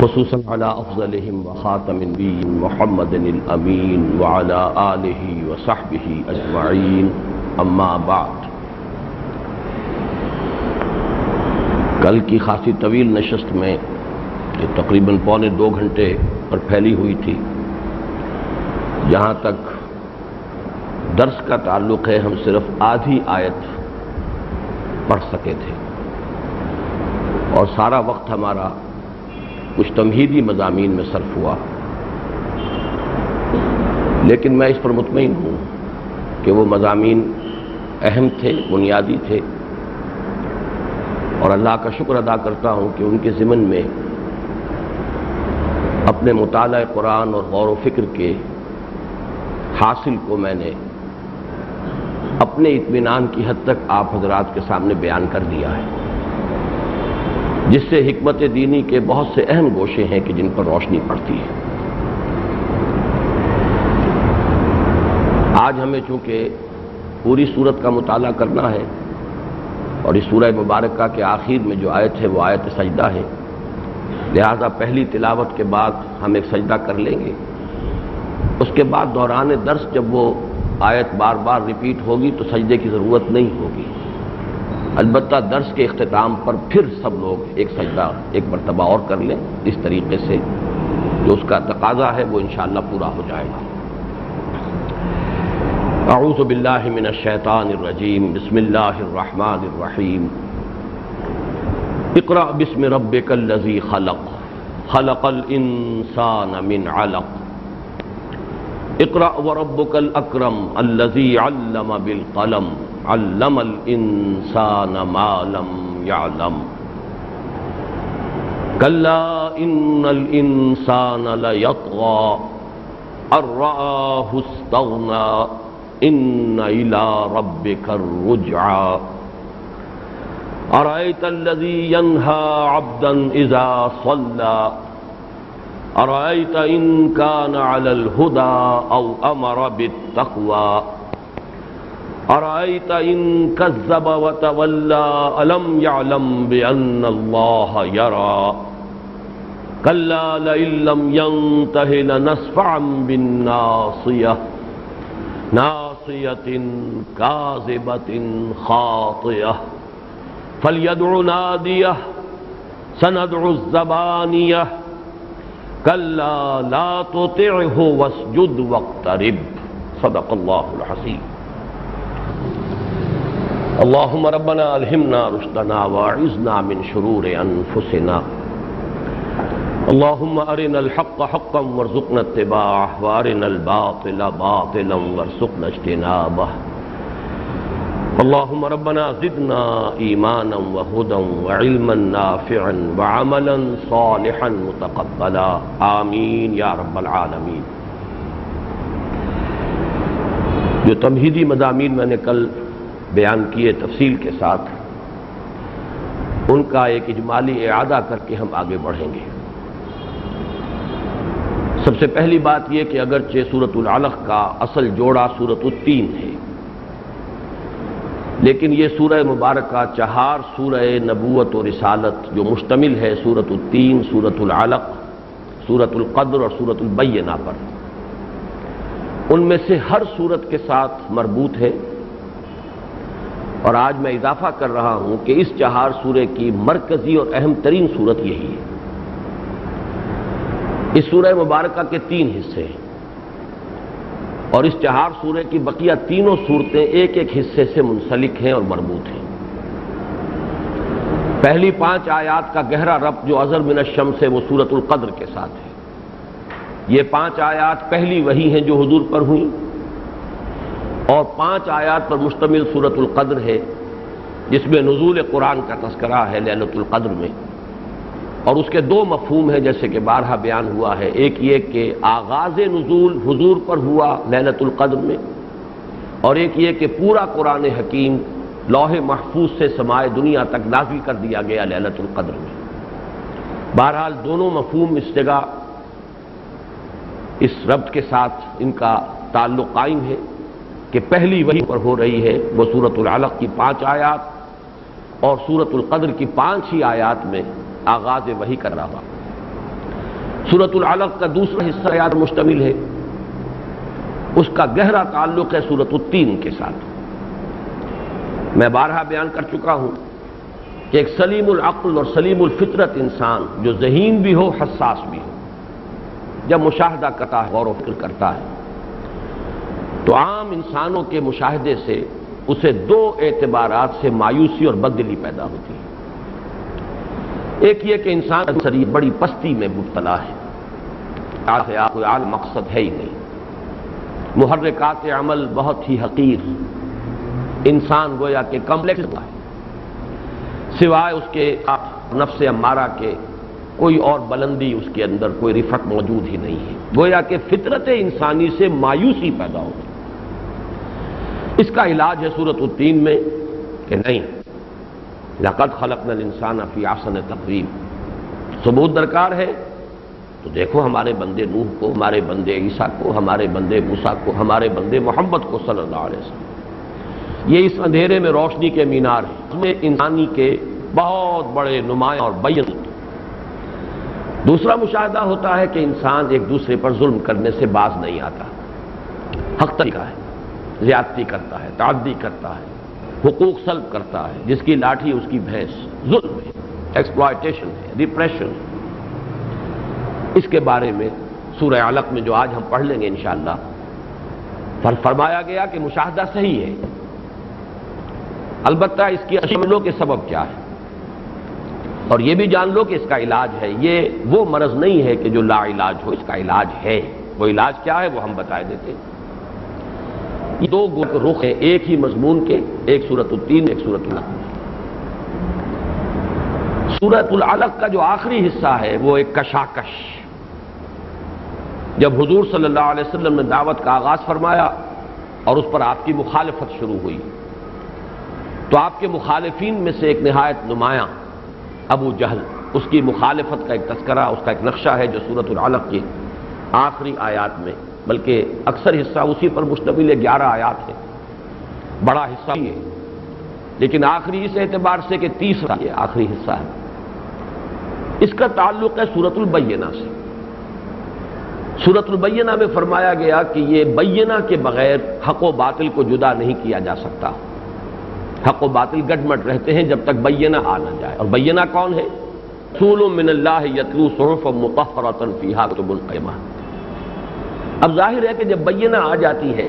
خصوصاً على افضلهم وخاتم النبيين محمد الامین وعلى آلہ وصحبہ اجمعین اما بعد۔ کل کی خاصی طویل نشست میں جو تقریباً پونے 2 گھنٹے پر پھیلی ہوئی تھی، جہاں تک درس کا تعلق ہے ہم صرف آدھی آیت پڑھ سکے تھے اور سارا وقت ہمارا کچھ تمہیدی مضامین میں صرف ہوا، لیکن میں اس پر مطمئن ہوں کہ وہ مضامین اہم تھے، بنیادی تھے، اور اللہ کا شکر ادا کرتا ہوں کہ ان کے ضمن میں اپنے مطالعہ قرآن اور غور و فکر کے حاصل کو میں نے اپنے اطمینان کی حد تک آپ حضرات کے سامنے بیان کر دیا ہے، جس سے حکمت دینی کے بہت سے اہم گوشے ہیں کہ جن پر روشنی پڑتی ہے۔ آج ہمیں چونکہ پوری سورت کا مطالعہ کرنا ہے اور اس سورہ مبارکہ کے آخر میں جو آیت ہے وہ آیت سجدہ ہے، لہذا پہلی تلاوت کے بعد ہم ایک سجدہ کر لیں گے، اس کے بعد دوران درس جب وہ آیت بار بار ریپیٹ ہوگی تو سجدے کی ضرورت نہیں ہوگی، البتہ درس کے اختتام پر پھر سب لوگ ایک سجدہ ایک مرتبہ اور کر لیں، اس طریقے سے جو اس کا تقاضا ہے وہ انشاءاللہ پورا ہو جائے گا۔ اعوذ باللہ من الشیطان الرجیم، بسم اللہ الرحمن الرحیم۔ اقرأ بسم ربک الذی خلق، خلق الانسان من علق، اقرأ وربک الاکرم الذی علم بالقلم، علم الانسان ما لم يعلم، کلا ان الانسان لیطغی ان رآہ استغنی، ان الى ربک الرجعى، ارأیت الذی ینہی عبدا اذا صلی، ارأیت ان کان علی الہدی او امر بالتقوی، ارأیت ان کذب وتولی، الم یعلم بان اللہ یری، کلا لئن لم ینتہ لنسفعا بالناصیہ، ناصیۃ کاذبۃ خاطئہ، فلیدع نادیہ، سندع الزبانیہ، کلا لا تطعہ واسجد واقترب، صدق اللہ العظیم۔ اللہم ربنا الہمنا رشدنا واعذنا من شرور انفسنا، اللہم ارنا الحق حقا وارزقنا اتباعہ، وارنا الباطل باطلا وارزقنا اجتنابہ، اللہم ربنا زدنا ایمانا وہدا وعلما نافعا وعملا صالحا متقبلا، آمین یا رب العالمین۔ جو تمہیدی مضامین میں نے کل بیان کیے تفصیل کے ساتھ، ان کا ایک اجمالی اعادہ کر کے ہم آگے بڑھیں گے۔ سب سے پہلی بات یہ کہ اگرچہ سورۃ العلق کا اصل جوڑا سورۃ التین ہے، لیکن یہ سورہ مبارکہ 4 سورہ نبوت و رسالت جو مشتمل ہے سورۃ التین، سورۃ العلق، سورۃ القدر اور سورۃ البینہ پر، ان میں سے ہر سورت کے ساتھ مربوط ہے، اور آج میں اضافہ کر رہا ہوں کہ اس 4 سورے کی مرکزی اور اہم ترین سورت یہی ہے۔ اس سورہ مبارکہ کے 3 حصے ہیں، اور اس 4 سورے کی بقیہ تینوں صورتیں ایک ایک حصے سے منسلک ہیں اور مربوط ہیں۔ پہلی 5 آیات کا گہرا ربط جو اظہر من الشمس ہے وہ سورۃ القدر کے ساتھ ہے۔ یہ 5 آیات پہلی وحی ہیں جو حضور پر ہوئیں، اور 5 آیات پر مشتمل سورۃ القدر ہے جس میں نزول قرآن کا تذکرہ ہے لیلۃ القدر میں، اور اس کے 2 مفہوم ہیں جیسے کہ بارہا بیان ہوا ہے، ایک یہ کہ آغاز نزول حضور پر ہوا لیلۃ القدر میں، اور ایک یہ کہ پورا قرآن حکیم لوح محفوظ سے سمائے دنیا تک نازل کر دیا گیا لیلۃ القدر میں۔ بہرحال دونوں مفہوم اس جگہ اس ربط کے ساتھ ان کا تعلق قائم ہے کہ پہلی وحی پر ہو رہی ہے وہ سورۃ العلق کی 5 آیات، اور سورۃ القدر کی 5 ہی آیات میں آغاز وحی کر رہا۔ سورۃ العلق کا دوسرا حصہ آیات مشتمل ہے، اس کا گہرا تعلق ہے سورۃ التین کے ساتھ۔ میں بارہا بیان کر چکا ہوں کہ ایک سلیم العقل اور سلیم الفطرت انسان جو ذہین بھی ہو، حساس بھی ہو، جب مشاہدہ کرتا ہے، غور و فکر کرتا ہے، تو عام انسانوں کے مشاہدے سے اسے دو اعتبارات سے مایوسی اور بددلی پیدا ہوتی ہے۔ ایک یہ کہ انسان شریر بڑی پستی میں مبتلا ہے، کوئی اعلی مقصد ہے ہی نہیں، محرکات عمل بہت ہی حقیر، انسان گویا کہ کمپلیکس ہے، سوائے اس کے نفس امارہ کے کوئی اور بلندی اس کے اندر کوئی رفعت موجود ہی نہیں ہے، گویا کہ فطرت انسانی سے مایوسی پیدا ہوتی ہے۔ اس کا علاج ہے سورۃ التین میں کہ نہیں، لقد خلقنا الانسان فی احسن تقویم، ثبوت درکار ہے تو دیکھو ہمارے بندے نوح کو، ہمارے بندے عیسیٰ کو، ہمارے بندے موسیٰ کو، ہمارے بندے محمد کو صلی اللہ علیہ وسلم، یہ اس اندھیرے میں روشنی کے مینار ہیں، اس میں انسانی کے بہت بڑے نمایاں اور بین۔ دوسرا مشاہدہ ہوتا ہے کہ انسان ایک دوسرے پر ظلم کرنے سے باز نہیں آتا، حق طریقہ ہے، زیادتی کرتا ہے، تعدی کرتا ہے، حقوق سلب کرتا ہے، جس کی لاٹھی اس کی بھینس، ظلم ہے، ایکسپلائٹیشن ہے، ریپریشن ہے۔ اس کے بارے میں سورہ علق میں جو آج ہم پڑھ لیں گے انشاءاللہ، فرمایا گیا کہ مشاہدہ صحیح ہے، البتہ اس کی اشملوں کے سبب کیا ہے، اور یہ بھی جان لو کہ اس کا علاج ہے، یہ وہ مرض نہیں ہے کہ جو لا علاج ہو، اس کا علاج ہے۔ وہ علاج کیا ہے وہ ہم بتائے دیتے ہیں۔ یہ دو رخ ہیں ایک ہی مضمون کے، ایک سورۃ التین، ایک سورۃ العلق۔ سورۃ العلق کا جو آخری حصہ ہے وہ ایک کشاکش، جب حضور صلی اللہ علیہ وسلم نے دعوت کا آغاز فرمایا اور اس پر آپ کی مخالفت شروع ہوئی، تو آپ کے مخالفین میں سے ایک نہایت نمایاں ابو جہل، اس کی مخالفت کا ایک تذکرہ، اس کا ایک نقشہ ہے جو سورۃ العلق کی آخری آیات میں، بلکہ اکثر حصہ اسی پر مشتمل ہے، 11 آیات ہے، بڑا حصہ ہی ہے، لیکن آخری اس اعتبار سے کہ تیسرا یہ آخری حصہ ہے، اس کا تعلق ہے سورۃ البینہ سے۔ سورۃ البینہ میں فرمایا گیا کہ یہ بینہ کے بغیر حق و باطل کو جدا نہیں کیا جا سکتا، حق و باطل گڈمٹ رہتے ہیں جب تک بینہ آ نہ جائے، اور بینہ کون ہے؟ رسول من اللہ یتلو صحفا مطہرۃ فیہا کتب قیمہ۔ اب ظاہر ہے کہ جب بینہ آ جاتی ہے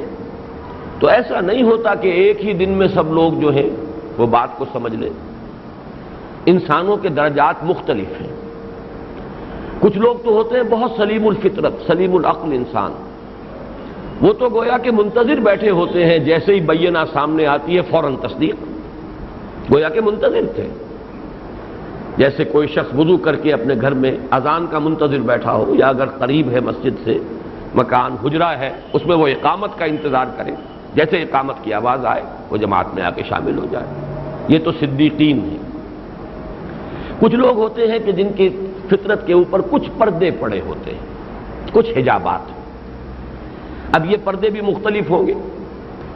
تو ایسا نہیں ہوتا کہ ایک ہی دن میں سب لوگ جو ہیں وہ بات کو سمجھ لیں، انسانوں کے درجات مختلف ہیں، کچھ لوگ تو ہوتے ہیں بہت سلیم الفطرت، سلیم العقل انسان، وہ تو گویا کہ منتظر بیٹھے ہوتے ہیں، جیسے ہی بینہ سامنے آتی ہے فوراً تصدیق، گویا کہ منتظر تھے، جیسے کوئی شخص وضو کر کے اپنے گھر میں اذان کا منتظر بیٹھا ہو، یا اگر قریب ہے مسجد سے مکان حجرہ ہے اس میں وہ اقامت کا انتظار کرے، جیسے اقامت کی آواز آئے وہ جماعت میں آ کے شامل ہو جائے، یہ تو صدیقین ہیں۔ کچھ لوگ ہوتے ہیں کہ جن کی فطرت کے اوپر کچھ پردے پڑے ہوتے ہیں، کچھ حجابات، اب یہ پردے بھی مختلف ہوں گے،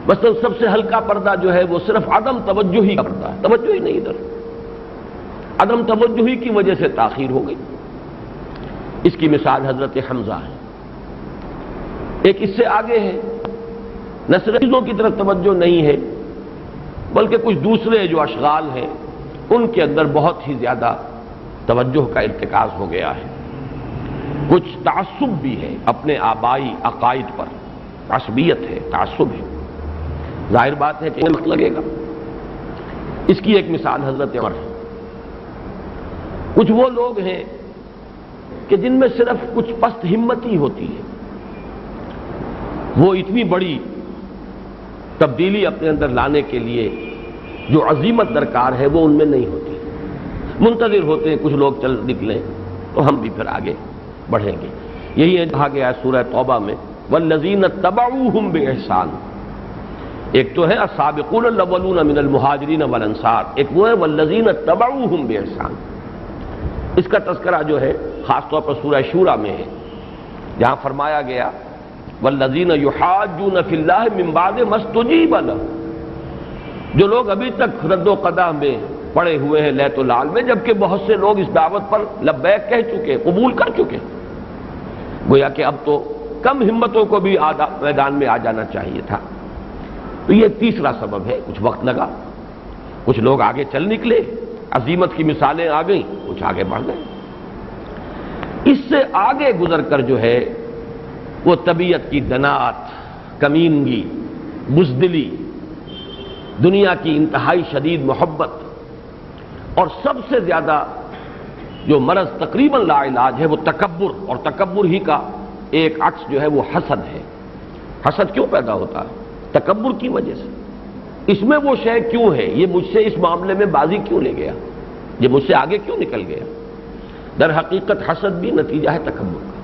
بس سب سے ہلکا پردہ جو ہے وہ صرف عدم توجہی کا پردہ ہے، توجہ ہی نہیں ادھر، عدم توجہی کی وجہ سے تاخیر ہو گئی۔ اس کی مثال حضرت حمزہ ہے، ایک اس سے آگے ہے، نہ صرف چیزوں کی طرف توجہ نہیں ہے بلکہ کچھ دوسرے جو اشغال ہیں ان کے اندر بہت ہی زیادہ توجہ کا ارتکاز ہو گیا ہے، کچھ تعصب بھی ہے اپنے آبائی عقائد پر، عصبیت ہے، تعصب ہے، ظاہر بات ہے کہ وقت لگے گا۔ اس کی ایک مثال حضرت عمر ہے۔ کچھ وہ لوگ ہیں کہ جن میں صرف کچھ پست ہمتی ہوتی ہے، وہ اتنی بڑی تبدیلی اپنے اندر لانے کے لیے جو عزیمت درکار ہے وہ ان میں نہیں ہوتی، منتظر ہوتے ہیں کچھ لوگ چل نکلیں تو ہم بھی پھر آگے بڑھیں گے۔ یہی ہے کہا گیا ہے سورہ توبہ میں والذین اتبعوہم بإحسان، ایک تو ہے السابقون الاولون من المہاجرین والانصار، ایک وہ ہے والذین اتبعوہم بإحسان۔ اس کا تذکرہ جو ہے خاص طور پر سورہ شورى میں ہے، جہاں فرمایا گیا والذین یحاجون فی اللہ من بعد ما استجیب لہ، جو لوگ ابھی تک رد و قدح میں پڑے ہوئے ہیں لیت و لال میں، جبکہ بہت سے لوگ اس دعوت پر لبیک کہہ چکے، قبول کر چکے، گویا کہ اب تو کم ہمتوں کو بھی میدان میں آ جانا چاہیے تھا۔ تو یہ تیسرا سبب ہے، کچھ وقت لگا، کچھ لوگ آگے چل نکلے، عزیمت کی مثالیں آ گئیں، کچھ آگے بڑھ گئے۔ اس سے آگے گزر کر جو ہے وہ طبیعت کی دنات، کمینگی، بزدلی، دنیا کی انتہائی شدید محبت، اور سب سے زیادہ جو مرض تقریباً لا علاج ہے وہ تکبر، اور تکبر ہی کا ایک عکس جو ہے وہ حسد ہے۔ حسد کیوں پیدا ہوتا ہے؟ تکبر کی وجہ سے۔ اس میں وہ شے کیوں ہے، یہ مجھ سے اس معاملے میں بازی کیوں لے گیا، یہ مجھ سے آگے کیوں نکل گیا؟ در حقیقت حسد بھی نتیجہ ہے تکبر کا۔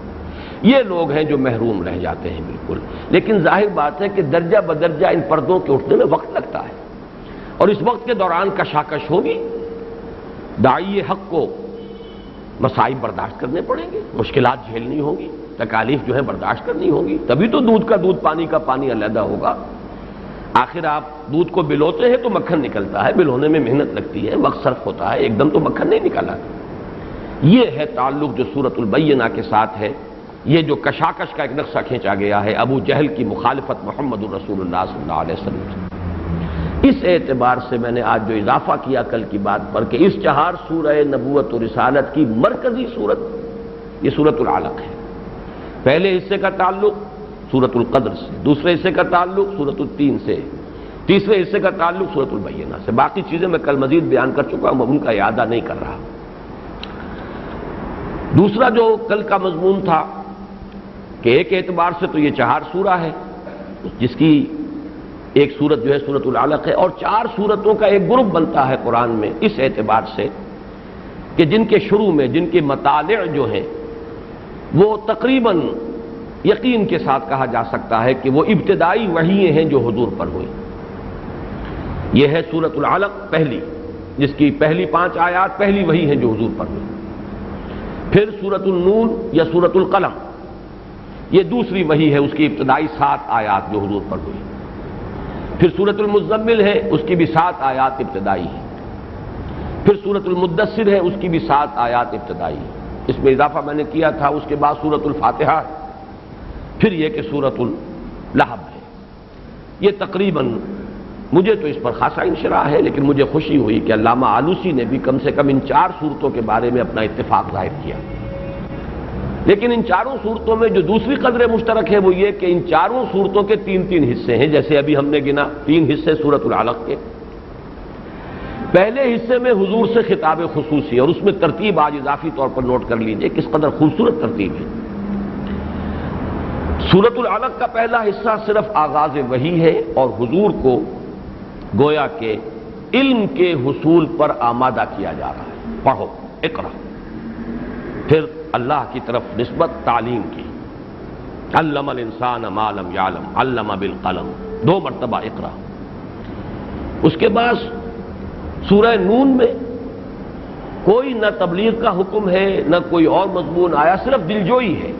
یہ لوگ ہیں جو محروم رہ جاتے ہیں بالکل، لیکن ظاہر بات ہے کہ درجہ بدرجہ ان پردوں کے اٹھنے میں وقت لگتا ہے، اور اس وقت کے دوران کشاکش ہوگی، داعی حق کو مصائب برداشت کرنے پڑیں گے، مشکلات جھیلنی ہوں گی، تکالیف جو ہے برداشت کرنی ہوں گی، تبھی تو دودھ کا دودھ، پانی کا پانی علیحدہ ہوگا۔ آخر آپ دودھ کو بلوتے ہیں تو مکھن نکلتا ہے، بلونے میں محنت لگتی ہے، وقت صرف ہوتا ہے، ایک دم تو مکھن نہیں نکالا۔ یہ ہے تعلق جو سورۃ البینہ کے ساتھ ہے، یہ جو کشاکش کا ایک نقشہ کھینچا گیا ہے ابو جہل کی مخالفت محمد الرسول اللہ صلی اللہ علیہ وسلم سے۔ اس اعتبار سے میں نے آج جو اضافہ کیا کل کی بات پر کہ اس چہار سورہ نبوت و رسالت کی مرکزی سورت یہ سورۃ العلق ہے۔ پہلے حصے کا تعلق سورۃ القدر سے، دوسرے حصے کا تعلق سورۃ التین سے، تیسرے حصے کا تعلق سورۃ البینہ سے۔ باقی چیزیں میں کل مزید بیان کر چکا ہوں، ان کا اعادہ نہیں کر رہا۔ دوسرا جو کل کا مضمون تھا کہ ایک اعتبار سے تو یہ چہار سورہ ہے، جس کی ایک سورت جو ہے سورۃ العلق ہے، اور چار سورتوں کا ایک گروپ بنتا ہے قرآن میں اس اعتبار سے کہ جن کے شروع میں جن کے مطالع جو ہیں وہ تقریباً یقین کے ساتھ کہا جا سکتا ہے کہ وہ ابتدائی وحییں ہیں جو حضور پر ہوئی۔ یہ ہے سورۃ العلق پہلی، جس کی پہلی 5 آیات پہلی وحی ہیں جو حضور پر ہوئی۔ پھر سورۃ النون یا سورۃ القلم، یہ دوسری وحی ہے، اس کی ابتدائی 7 آیات جو حضور پر ہوئی۔ پھر سورۃ المزمل ہے، اس کی بھی 7 آیات ابتدائی ہیں۔ پھر سورۃ المدثر ہے، اس کی بھی 7 آیات ابتدائی ہیں۔ اس میں اضافہ میں نے کیا تھا، اس کے بعد سورۃ الفاتحہ، پھر یہ کہ سورۃ اللہب ہے۔ یہ تقریباً مجھے تو اس پر خاصا انشراح ہے، لیکن مجھے خوشی ہوئی کہ علامہ آلوسی نے بھی کم سے کم ان 4 صورتوں کے بارے میں اپنا اتفاق ظاہر کیا۔ لیکن ان چاروں صورتوں میں جو دوسری قدر مشترک ہے وہ یہ کہ ان چاروں صورتوں کے 3 حصے ہیں، جیسے ابھی ہم نے گنا 3 حصے سورۃ العلق کے۔ پہلے حصے میں حضور سے خطاب خصوصی، اور اس میں ترتیب آج اضافی طور پر نوٹ کر لیجئے کس قدر خوبصورت ترتیب ہے۔ سورۃ العلق کا پہلا حصہ صرف آغاز وحی ہے، اور حضور کو گویا کہ علم کے حصول پر آمادہ کیا جا رہا ہے۔ پڑھو، اقرا۔ پھر اللہ کی طرف نسبت تعلیم کی، علم الانسان ما لم یعلم، علم بالقلم، 2 مرتبہ اقرا۔ اس کے بعد سورہ نون میں کوئی نہ تبلیغ کا حکم ہے نہ کوئی اور مضمون آیا، صرف دلجوئی ہے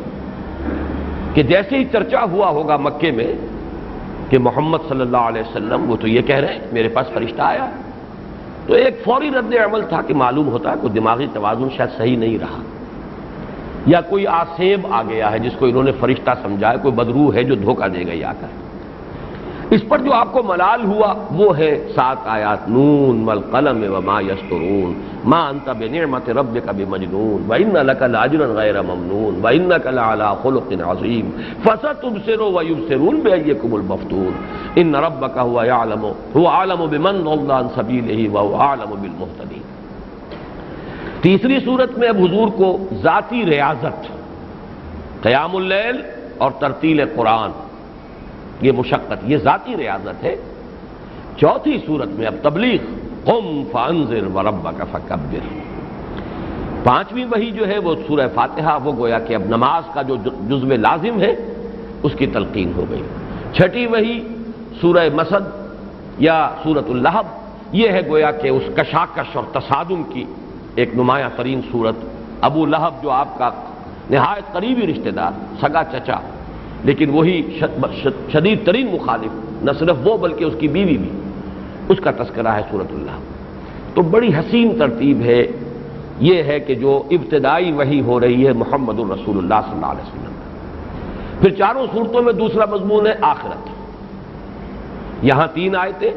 کہ جیسے ہی چرچا ہوا ہوگا مکے میں کہ محمد صلی اللہ علیہ وسلم وہ تو یہ کہہ رہے ہیں میرے پاس فرشتہ آیا، تو ایک فوری رد عمل تھا کہ معلوم ہوتا ہے کوئی دماغی توازن شاید صحیح نہیں رہا، یا کوئی آسیب آ گیا ہے جس کو انہوں نے فرشتہ سمجھا ہے، کوئی بدروح ہے جو دھوکہ دے گئی آ کر۔ اس پر جو آپ کو ملال ہوا وہ ہے 7 آیات، نون والقلم وما یسطرون ما انت بنعمت ربک بمجنون وان لک لاجرا غیر ممنون وانک لعلی خلق عظیم فستبصر ویبصرون بایکم المفتون ان ربک هو اعلم بمن ضل عن سبیلہ وهو اعلم بالمهتدین۔ تیسری صورت میں اب حضور کو ذاتی ریاضت، قیام اللیل اور ترتیل قرآن، یہ مشقت، یہ ذاتی ریاضت ہے۔ چوتھی صورت میں اب تبلیغ، قم فانذر وربک فکبر۔ 5ویں وحی جو ہے وہ سورہ فاتحہ، وہ گویا کہ اب نماز کا جو جزو لازم ہے اس کی تلقین ہو گئی۔ 6ٹھی وحی سورہ مسد یا سورۃ اللہب، یہ ہے گویا کہ اس کشاکش اور تصادم کی ایک نمایاں ترین صورت۔ ابو لہب جو آپ کا نہایت قریبی رشتہ دار، سگا چچا، لیکن وہی شدید ترین مخالف، نہ صرف وہ بلکہ اس کی بیوی بھی، اس کا تذکرہ ہے سورۃ اللہ۔ تو بڑی حسین ترتیب ہے، یہ ہے کہ جو ابتدائی وحی ہو رہی ہے محمد الرسول اللہ صلی اللہ علیہ وسلم۔ پھر چاروں صورتوں میں دوسرا مضمون ہے آخرت. یہاں 3 آیتیں،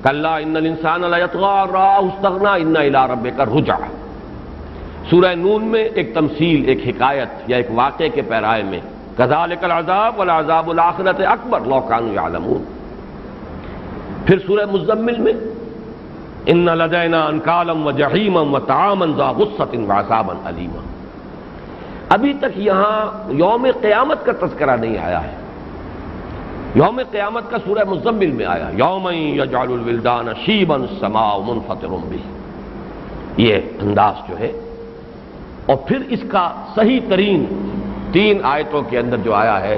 کلا ان الانسان لیطغی ان رآہ استغنی ان الی ربک الرجعی. سورہ نون میں ایک تمثیل، ایک حکایت یا ایک واقعے کے پیرائے میں کذالک العذاب والعذاب الآخرۃ اکبر لو کانوا یعلمون. پھر سورہ مزمل میں ان لدینا انکالا وجحیما وطعاما ذا غصۃ وعذابا الیما. ابھی تک یہاں یوم قیامت کا تذکرہ نہیں آیا ہے. یوم قیامت کا سورہ مزمل میں آیا، یوم یجعل الولدان شیبا السماء منفطر بہ. یہ انداز جو ہے، اور پھر اس کا صحیح ترین 3 آیتوں کے اندر جو آیا ہے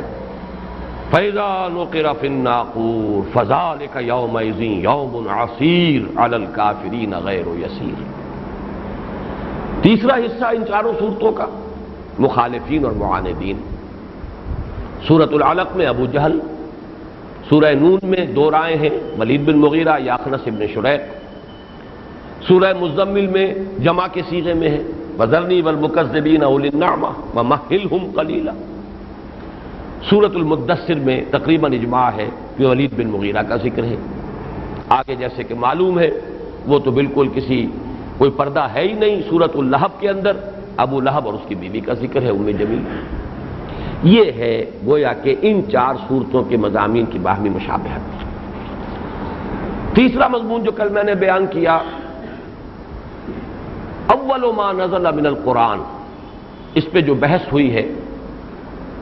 فَإِذَا نُقِرَ فِي النَّاقُورِ فَذَلِكَ يَوْمَئِذٍ يَوْمٌ عَسِيرٌ عَلَى الْكَافِرِينَ غَيْرُ يَسِيرٌ. تیسرا حصہ ان چاروں صورتوں کا مخالفین اور معاندین. سورۃ العلق میں ابو جہل، سورہ نون میں 2 رائے ہیں، ولید بن مغیرہ یا اخنس بن شریق. سورہ مزمل میں جمع کے صیغے میں ہے وَذَرْنِي وَالْمُكَذِّبِينَ أُولِي النَّعْمَةِ وَمَهِّلْهُمْ قَلِيلًا. سورۃ المدثر میں تقریباً اجماع ہے کہ ولید بن مغیرہ کا ذکر ہے. آگے جیسے کہ معلوم ہے وہ تو بالکل کوئی پردہ ہے ہی نہیں. سورۃ اللہب کے اندر ابو لہب اور اس کی بیوی کا ذکر ہے، ام جمیل. یہ ہے گویا کہ ان 4 صورتوں کے مضامین کی باہمی مشابہت. تیسرا مضمون جو کل میں نے بیان کیا، اول ما نزل من القرآن، اس پہ جو بحث ہوئی ہے،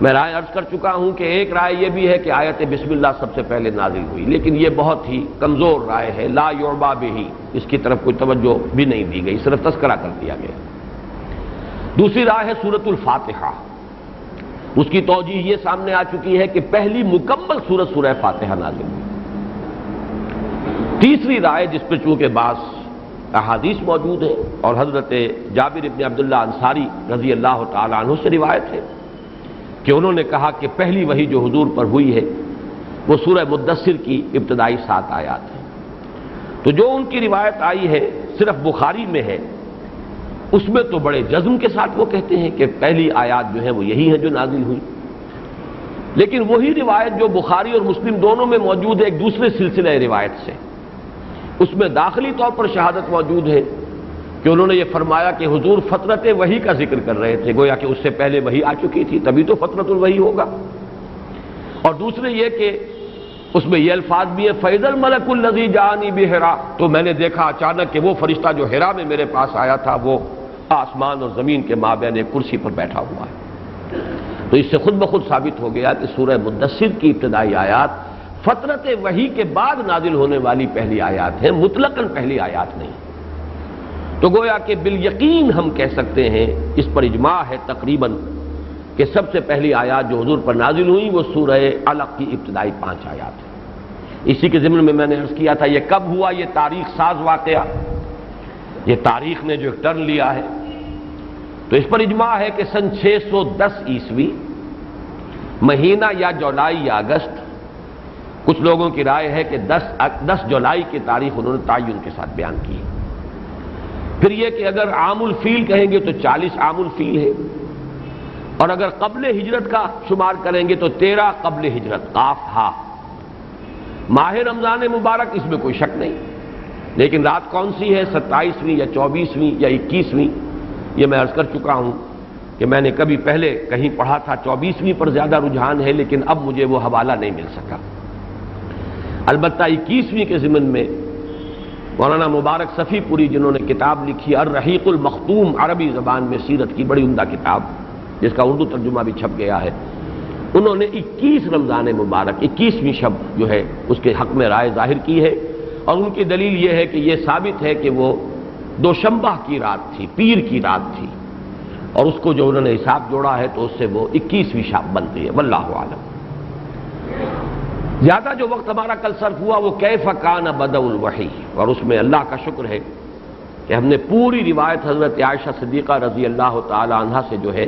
میں رائے عرض کر چکا ہوں کہ ایک رائے یہ بھی ہے کہ آیت بسم اللہ سب سے پہلے نازل ہوئی، لیکن یہ بہت ہی کمزور رائے ہے. لا یعبا بہ، اس کی طرف کوئی توجہ بھی نہیں دی گئی، صرف تذکرہ کر دیا گیا. دوسری رائے ہے سورۃ الفاتحہ، اس کی توجیہ یہ سامنے آ چکی ہے کہ پہلی مکمل سورۃ سورہ فاتحہ نازل ہوئی. تیسری رائے جس پہ چونکہ بعض احادیث موجود ہیں اور حضرت جابر بن عبداللہ انصاری رضی اللہ تعالی عنہ سے روایت ہے کہ انہوں نے کہا کہ پہلی وحی جو حضور پر ہوئی ہے وہ سورہ مدثر کی ابتدائی 7 آیات ہیں. تو جو ان کی روایت آئی ہے صرف بخاری میں ہے، اس میں تو بڑے جزم کے ساتھ وہ کہتے ہیں کہ پہلی آیات جو ہے وہ یہی ہے جو نازل ہوئی. لیکن وہی روایت جو بخاری اور مسلم دونوں میں موجود ہے ایک دوسرے سلسلہ روایت سے، اس میں داخلی طور پر شہادت موجود ہے کہ انہوں نے یہ فرمایا کہ حضور فترت وحی کا ذکر کر رہے تھے، گویا کہ اس سے پہلے وحی آ چکی تھی، تبھی تو فترت الوحی ہوگا. اور دوسرے یہ کہ اس میں یہ الفاظ بھی ہے فَإِذَا الْمَلَكُ الَّذِي جَاءَنِي بِحِرَا، تو میں نے دیکھا اچانک کہ وہ فرشتہ جو حرا میں میرے پاس آیا تھا وہ آسمان اور زمین کے مابین ایک کرسی پر بیٹھا ہوا ہے. تو اس سے خود بخود ثابت ہو گیا کہ سورہ مدثر کی ابتدائی آیات فترت وحی کے بعد نازل ہونے والی پہلی آیات ہیں، مطلقاً پہلی آیات نہیں. تو گویا کہ بالیقین ہم کہہ سکتے ہیں، اس پر اجماع ہے تقریباً، کہ سب سے پہلی آیات جو حضور پر نازل ہوئی وہ سورہ علق کی ابتدائی 5 آیات ہیں. اسی کے ضمن میں میں نے عرض کیا تھا یہ کب ہوا، یہ تاریخ ساز واقعہ، یہ تاریخ نے جو ٹرن لیا ہے. تو اس پر اجماع ہے کہ سن 610 عیسوی مہینہ یا جولائی یا اگست، کچھ لوگوں کی رائے ہے کہ 10 جولائی کی تاریخ انہوں نے تعین کے ساتھ بیان کی. پھر یہ کہ اگر عام الفیل کہیں گے تو 40 عام الفیل ہے، اور اگر قبل ہجرت کا شمار کریں گے تو 13 قبل ہجرت قاف ہا. ماہ رمضان مبارک اس میں کوئی شک نہیں، لیکن رات کون سی ہے، 27ویں یا 24ویں یا 21ویں، یہ میں عرض کر چکا ہوں کہ میں نے کبھی پہلے کہیں پڑھا تھا 24ویں پر زیادہ رجحان ہے، لیکن اب مجھے وہ حوالہ نہیں مل سکا. البتہ 21ویں کے ضمن میں مولانا مبارک صفی پوری جنہوں نے کتاب لکھی الرحیق المختوم، عربی زبان میں سیرت کی بڑی عمدہ کتاب جس کا اردو ترجمہ بھی چھپ گیا ہے، انہوں نے 21 رمضان مبارک 21ویں شب جو ہے اس کے حق میں رائے ظاہر کی ہے. اور ان کی دلیل یہ ہے کہ یہ ثابت ہے کہ وہ دوشنبہ کی رات تھی، پیر کی رات تھی، اور اس کو جو انہوں نے حساب جوڑا ہے تو اس سے وہ 21ویں شب بنتی ہے. واللہ اعلم. زیادہ جو وقت ہمارا کل صرف ہوا وہ کیف کان بدء الوحی، اور اس میں اللہ کا شکر ہے کہ ہم نے پوری روایت حضرت عائشہ صدیقہ رضی اللہ تعالی عنہا سے جو ہے،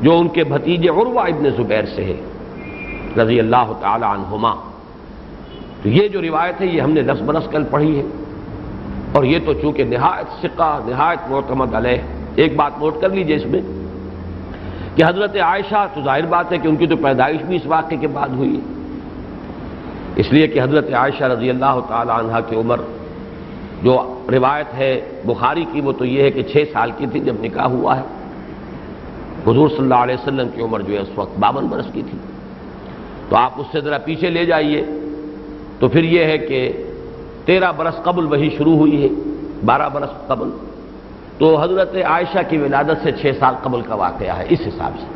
جو ان کے بھتیجے عروہ ابن زبیر سے ہے رضی اللہ تعالی عنہما، تو یہ جو روایت ہے یہ ہم نے لفظ بلفظ کل پڑھی ہے. اور یہ تو چونکہ نہایت ثقہ، نہایت معتمد علیہ. ایک بات نوٹ کر لیجئے اس میں کہ حضرت عائشہ تو ظاہر بات ہے کہ ان کی تو پیدائش بھی اس واقعے کے بعد ہوئی ہے، اس لیے کہ حضرت عائشہ رضی اللہ تعالی عنہا کی عمر جو روایت ہے بخاری کی وہ تو یہ ہے کہ 6 سال کی تھی جب نکاح ہوا ہے۔ حضور صلی اللہ علیہ وسلم کی عمر جو ہے اس وقت 52 برس کی تھی، تو آپ اس سے ذرا پیچھے لے جائیے تو پھر یہ ہے کہ 13 برس قبل وہی شروع ہوئی ہے، 12 برس قبل، تو حضرت عائشہ کی ولادت سے 6 سال قبل کا واقعہ ہے اس حساب سے۔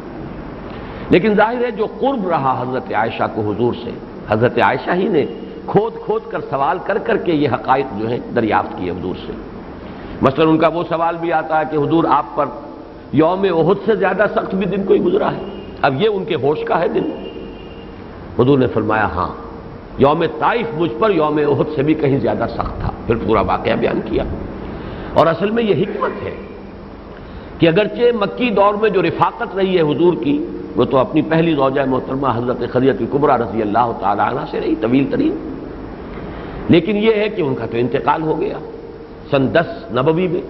لیکن ظاہر ہے جو قرب رہا حضرت عائشہ کو حضور سے، حضرت عائشہ ہی نے کھود کھود کر سوال کر کر کے یہ حقائق جو ہیں دریافت کیے حضور سے۔ مثلا ان کا وہ سوال بھی آتا ہے کہ حضور آپ پر یوم احد سے زیادہ سخت بھی دن کوئی گزرا ہے؟ اب یہ ان کے ہوش کا ہے دن۔ حضور نے فرمایا ہاں، یوم طائف مجھ پر یوم احد سے بھی کہیں زیادہ سخت تھا، پھر پورا واقعہ بیان کیا۔ اور اصل میں یہ حکمت ہے کہ اگرچہ مکی دور میں جو رفاقت رہی ہے حضور کی وہ تو اپنی پہلی زوجہ محترمہ حضرت خدیجہ کبریٰ رضی اللہ تعالی عنہا سے رہی طویل ترین، لیکن یہ ہے کہ ان کا تو انتقال ہو گیا سن 10 نبوی میں،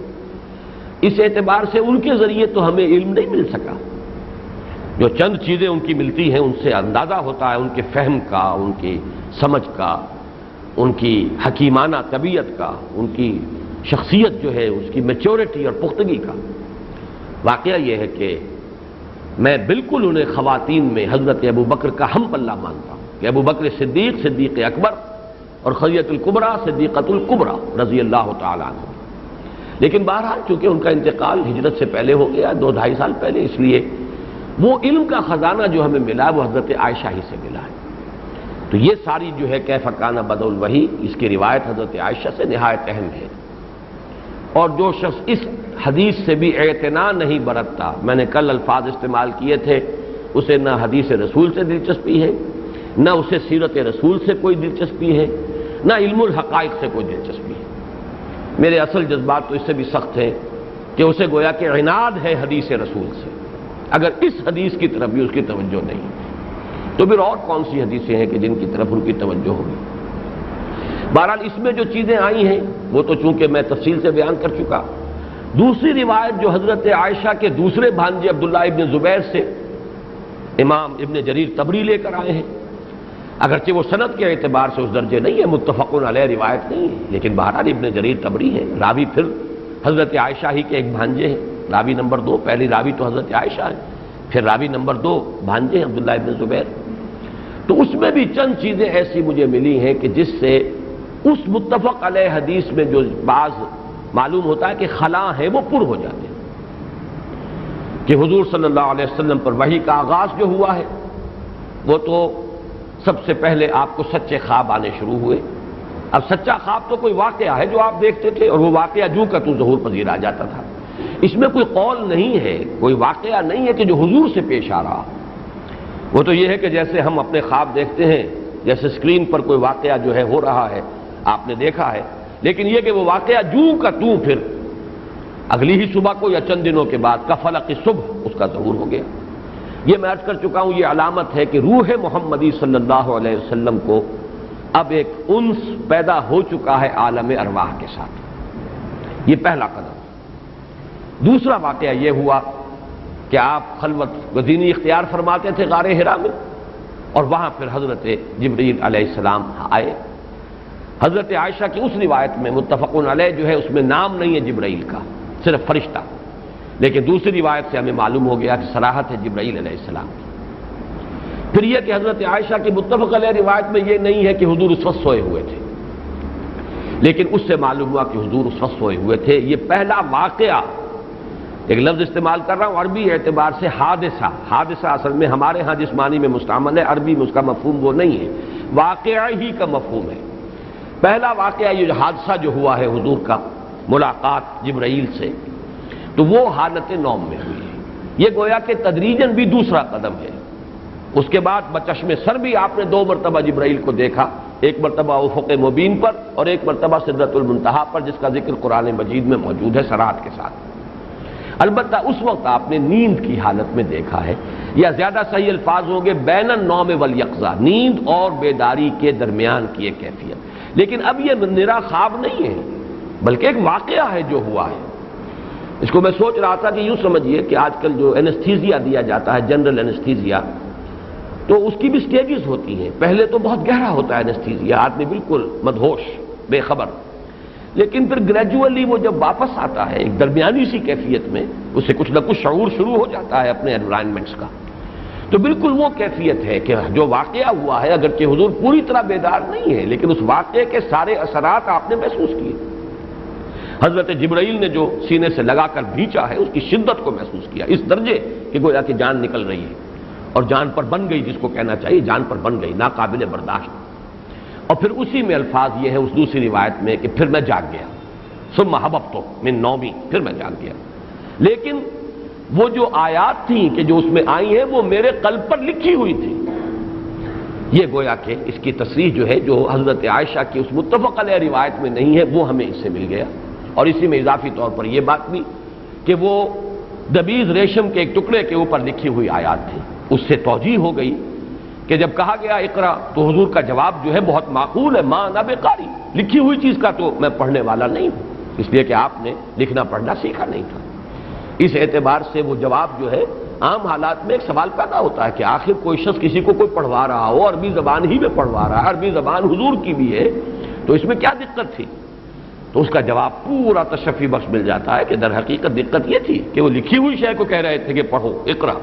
اس اعتبار سے ان کے ذریعے تو ہمیں علم نہیں مل سکا۔ جو چند چیزیں ان کی ملتی ہیں ان سے اندازہ ہوتا ہے ان کے فہم کا، ان کی سمجھ کا، ان کی حکیمانہ طبیعت کا، ان کی شخصیت جو ہے اس کی میچورٹی اور پختگی کا۔ واقعہ یہ ہے کہ میں بالکل انہیں خواتین میں حضرت ابو بکر کا ہم پلہ مانتا ہوں کہ ابو بکر صدیق، صدیق اکبر اور خدیجہ الکبریٰ، صدیقۃ الکبریٰ رضی اللہ تعالیٰ عنہ۔ لیکن بہرحال چونکہ ان کا انتقال ہجرت سے پہلے ہو گیا 2-2.5 سال پہلے، اس لیے وہ علم کا خزانہ جو ہمیں ملا وہ حضرت عائشہ ہی سے ملا ہے۔ تو یہ ساری جو ہے کیف کان بدء الوحی، اس کی روایت حضرت عائشہ سے نہایت اہم ہے۔ اور جو شخص اس حدیث سے بھی اعتنا نہیں برتتا، میں نے کل الفاظ استعمال کیے تھے، اسے نہ حدیث رسول سے دلچسپی ہے، نہ اسے سیرت رسول سے کوئی دلچسپی ہے، نہ علم الحقائق سے کوئی دلچسپی ہے۔ میرے اصل جذبات تو اس سے بھی سخت ہیں کہ اسے گویا کہ عناد ہے حدیث رسول سے، اگر اس حدیث کی طرف بھی اس کی توجہ نہیں تو پھر اور کون سی حدیثیں ہیں کہ جن کی طرف ان کی توجہ ہوگی۔ بہرحال اس میں جو چیزیں آئی ہیں وہ تو چونکہ میں تفصیل سے بیان کر چکا۔ دوسری روایت جو حضرت عائشہ کے دوسرے بھانجے عبداللہ ابن زبیر سے امام ابن جریر طبری لے کر آئے ہیں، اگرچہ وہ سند کے اعتبار سے اس درجے نہیں ہے، متفق علیہ روایت نہیں ہے، لیکن بہرحال ابن جریر طبری ہے، راوی پھر حضرت عائشہ ہی کے ایک بھانجے ہیں، راوی نمبر 2، پہلی راوی تو حضرت عائشہ ہے، پھر راوی نمبر 2 بھانجے ہیں عبداللہ ابن زبیر۔ تو اس میں بھی چند چیزیں ایسی مجھے ملی ہیں کہ جس سے اس متفق علیہ حدیث میں جو بعض معلوم ہوتا ہے کہ خلا ہیں وہ پر ہو جاتے ہیں، کہ حضور صلی اللہ علیہ وسلم پر وحی کا آغاز جو ہوا ہے وہ تو سب سے پہلے آپ کو سچے خواب آنے شروع ہوئے۔ اب سچا خواب تو کوئی واقعہ ہے جو آپ دیکھتے تھے، اور وہ واقعہ جو کا تو ظہور پذیر آ جاتا تھا، اس میں کوئی قول نہیں ہے، کوئی واقعہ نہیں ہے کہ جو حضور سے پیش آ رہا۔ وہ تو یہ ہے کہ جیسے ہم اپنے خواب دیکھتے ہیں، جیسے اسکرین پر کوئی واقعہ جو ہے ہو رہا ہے آپ نے دیکھا ہے، لیکن یہ کہ وہ واقعہ جو کا تو پھر اگلی ہی صبح کو یا چند دنوں کے بعد کفلق صبح اس کا ظہور ہو گیا۔ یہ میں عرض کر چکا ہوں، یہ علامت ہے کہ روح محمدی صلی اللہ علیہ وسلم کو اب ایک انس پیدا ہو چکا ہے عالم ارواح کے ساتھ، یہ پہلا قدم۔ دوسرا واقعہ یہ ہوا کہ آپ خلوت گزینی اختیار فرماتے تھے غار حرا میں، اور وہاں پھر حضرت جبرائیل علیہ السلام آئے۔ حضرت عائشہ کی اس روایت میں متفق علیہ جو ہے اس میں نام نہیں ہے جبرائیل کا، صرف فرشتہ، لیکن دوسری روایت سے ہمیں معلوم ہو گیا کہ صراحت ہے جبرائیل علیہ السلام کی۔ پھر یہ کہ حضرت عائشہ کی متفق علیہ روایت میں یہ نہیں ہے کہ حضور اس وقت سوئے ہوئے تھے، لیکن اس سے معلوم ہوا کہ حضور اس وقت سوئے ہوئے تھے۔ یہ پہلا واقعہ، ایک لفظ استعمال کر رہا ہوں عربی اعتبار سے، حادثہ۔ حادثہ اصل میں ہمارے ہاں جس معنی میں مستعمل ہے، عربی میں اس کا مفہوم وہ نہیں ہے، واقعہ ہی کا مفہوم ہے۔ پہلا واقعہ یہ حادثہ جو ہوا ہے حضور کا، ملاقات جبرائیل سے، تو وہ حالت نوم میں ہوئی ہے۔ یہ گویا کہ تدریجاً بھی دوسرا قدم ہے۔ اس کے بعد بچشم سر بھی آپ نے 2 مرتبہ جبرائیل کو دیکھا، ایک مرتبہ افق مبین پر اور ایک مرتبہ سدرۃ المنتہا پر، جس کا ذکر قرآن مجید میں موجود ہے صراحت کے ساتھ۔ البتہ اس وقت آپ نے نیند کی حالت میں دیکھا ہے، یا زیادہ صحیح الفاظ ہوں گے بین النوم والیقظہ، نیند اور بیداری کے درمیان کی ایک کیفیت۔ لیکن اب یہ نرا خواب نہیں ہے، بلکہ ایک واقعہ ہے جو ہوا ہے۔ اس کو میں سوچ رہا تھا کہ یوں سمجھیے کہ آج کل جو اینستھیزیا دیا جاتا ہے، جنرل اینستھیزیا، تو اس کی بھی سٹیجز ہوتی ہیں. پہلے تو بہت گہرا ہوتا ہے اینستھیزیا، آدمی بالکل مدہوش، بے خبر، لیکن پھر گریجولی وہ جب واپس آتا ہے ایک درمیانی سی کیفیت میں، اسے کچھ نہ کچھ شعور شروع ہو جاتا ہے اپنے انوائرنمنٹس کا، تو بالکل وہ کیفیت ہے کہ جو واقعہ ہوا ہے، اگرچہ حضور پوری طرح بیدار نہیں ہے لیکن اس واقعے کے سارے اثرات آپ نے محسوس کیے. حضرت جبرائیل نے جو سینے سے لگا کر بھینچا ہے اس کی شدت کو محسوس کیا، اس درجے کہ گویا کہ جان نکل رہی ہے، اور جان پر بن گئی، جس کو کہنا چاہیے جان پر بن گئی، ناقابل برداشت. اور پھر اسی میں الفاظ یہ ہے اس دوسری روایت میں کہ پھر میں جاگ گیا، ثم حببت من نومی، پھر میں جاگ گیا. لیکن وہ جو آیات تھیں کہ جو اس میں آئی ہیں وہ میرے قلب پر لکھی ہوئی تھی. یہ گویا کہ اس کی تصریح جو ہے جو حضرت عائشہ کی اس متفق علیہ روایت میں نہیں ہے وہ ہمیں اس سے مل گیا. اور اسی میں اضافی طور پر یہ بات بھی کہ وہ دبیز ریشم کے ایک ٹکڑے کے اوپر لکھی ہوئی آیات تھی. اس سے توجیہ ہو گئی کہ جب کہا گیا اقرا تو حضور کا جواب جو ہے بہت معقول ہے، ما انا بقاری، لکھی ہوئی چیز کا تو میں پڑھنے والا نہیں ہوں، اس لیے کہ آپ نے لکھنا پڑھنا سیکھا نہیں تھا. اس اعتبار سے وہ جواب جو ہے عام حالات میں ایک سوال پیدا ہوتا ہے کہ آخر کوئی شخص کسی کو کوئی پڑھوا رہا ہو، عربی زبان ہی میں پڑھوا رہا ہے، عربی زبان حضور کی بھی ہے، تو اس میں کیا دقت تھی؟ تو اس کا جواب پورا تشفی بخش مل جاتا ہے کہ در حقیقت دقت یہ تھی کہ وہ لکھی ہوئی شے کو کہہ رہے تھے کہ پڑھو اقرا،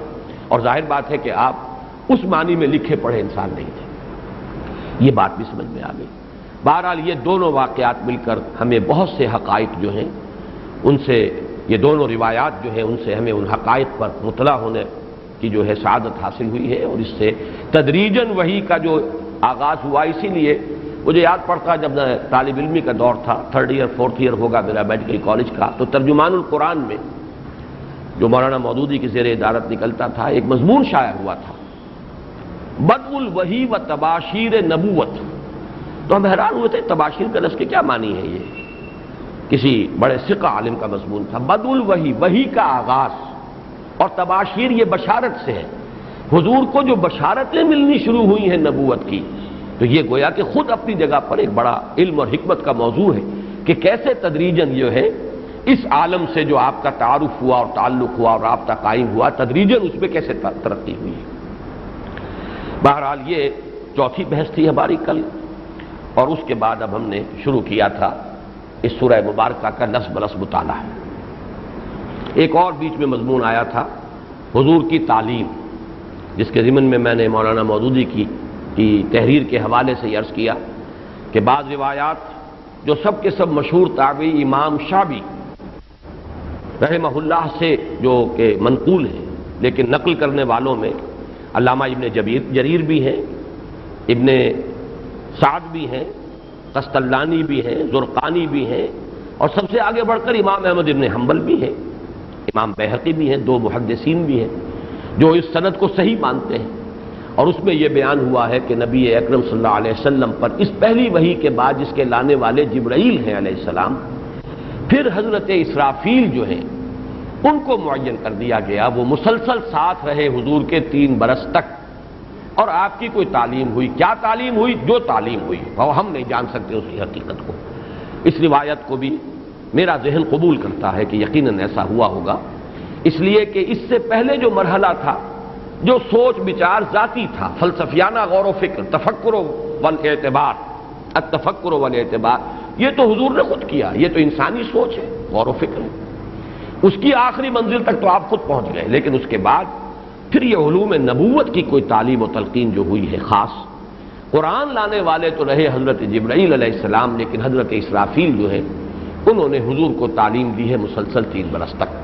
اور ظاہر بات ہے کہ آپ اس معنی میں لکھے پڑھے انسان نہیں تھے. یہ بات بھی سمجھ میں آ گئی. بہرحال یہ دونوں واقعات مل کر ہمیں بہت سے حقائق جو ہیں ان سے، یہ دونوں روایات جو ہیں ان سے ہمیں ان حقائق پر مطلع ہونے کی جو ہے سعادت حاصل ہوئی ہے. اور اس سے تدریجاً وحی کا جو آغاز ہوا، اسی لیے مجھے یاد پڑتا جب طالب علمی کا دور تھا، 3rd ایئر 4th ایئر ہوگا میرا میڈیکل کالج کا، تو ترجمان القرآن میں جو مولانا مودودی کی زیر ادارت نکلتا تھا ایک مضمون شائع ہوا تھا، بدء الوحی و تباشیر نبوت. تو ہم حیران ہوئے تھے تباشیر کا لفظ کے کیا معنی ہے. یہ کسی بڑے ثقہ عالم کا مضمون تھا. بدء الوحی، وحی کا آغاز، اور تباشیر یہ بشارت سے ہے. حضور کو جو بشارتیں ملنی شروع ہوئی ہیں نبوت کی، تو یہ گویا کہ خود اپنی جگہ پر ایک بڑا علم اور حکمت کا موضوع ہے کہ کیسے تدریجاً جو ہے اس عالم سے جو آپ کا تعارف ہوا اور تعلق ہوا اور رابطہ قائم ہوا، تدریجاً اس میں کیسے ترقی ہوئی ہے. بہرحال یہ چوتھی بحث تھی ہماری کل، اور اس کے بعد اب ہم نے شروع کیا تھا اس سورہ مبارکہ کا لفظ بلفظ مطالعہ. ایک اور بیچ میں مضمون آیا تھا حضور کی تعلیم، جس کے ضمن میں نے مولانا مودودی کی تحریر کے حوالے سے عرض کیا کہ بعض روایات جو سب کے سب مشہور تابعی امام شعبی رحمہ اللہ سے جو کہ منقول ہیں، لیکن نقل کرنے والوں میں علامہ ابن جریر بھی ہیں، ابن سعد بھی ہیں، قسطلانی بھی ہیں، زرقانی بھی ہیں، اور سب سے آگے بڑھ کر امام احمد ابن حنبل بھی ہیں، امام بیہقی بھی ہیں، 2 محدثین بھی ہیں جو اس سند کو صحیح مانتے ہیں. اور اس میں یہ بیان ہوا ہے کہ نبی اکرم صلی اللہ علیہ وسلم پر اس پہلی وحی کے بعد جس کے لانے والے جبرائیل ہیں علیہ السلام، پھر حضرت اسرافیل جو ہیں ان کو معین کر دیا گیا. وہ مسلسل ساتھ رہے حضور کے 3 برس تک، اور آپ کی کوئی تعلیم ہوئی. کیا تعلیم ہوئی؟ جو تعلیم ہوئی وہ ہم نہیں جان سکتے اس کی حقیقت کو. اس روایت کو بھی میرا ذہن قبول کرتا ہے کہ یقیناً ایسا ہوا ہوگا، اس لیے کہ اس سے پہلے جو مرحلہ تھا جو سوچ بچار ذاتی تھا، فلسفیانہ غور و فکر، تفکر والاعتبار، التفکر والاعتبار، یہ تو حضور نے خود کیا. یہ تو انسانی سوچ ہے، غور و فکر ہے. اس کی آخری منزل تک تو آپ خود پہنچ گئے، لیکن اس کے بعد پھر یہ علوم نبوت کی کوئی تعلیم و تلقین جو ہوئی ہے خاص. قرآن لانے والے تو رہے حضرت جبرائیل علیہ السلام، لیکن حضرت اسرافیل جو ہے انہوں نے حضور کو تعلیم دی ہے مسلسل 3 برس تک.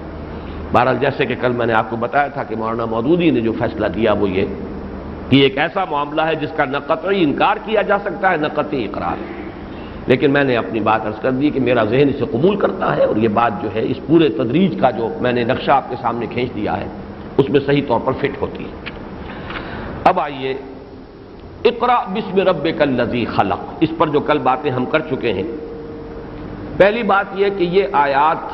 بہرحال جیسے کہ کل میں نے آپ کو بتایا تھا کہ مولانا مودودی نے جو فیصلہ دیا وہ یہ کہ ایک ایسا معاملہ ہے جس کا نہ قطعی انکار کیا جا سکتا ہے نہ قطعی اقرار. لیکن میں نے اپنی بات عرض کر دی کہ میرا ذہن اسے قبول کرتا ہے، اور یہ بات جو ہے اس پورے تدریج کا جو میں نے نقشہ آپ کے سامنے کھینچ دیا ہے اس میں صحیح طور پر فٹ ہوتی ہے. اب آئیے اقرأ بسم ربک الذی خلق، اس پر جو کل باتیں ہم کر چکے ہیں. پہلی بات یہ کہ یہ آیات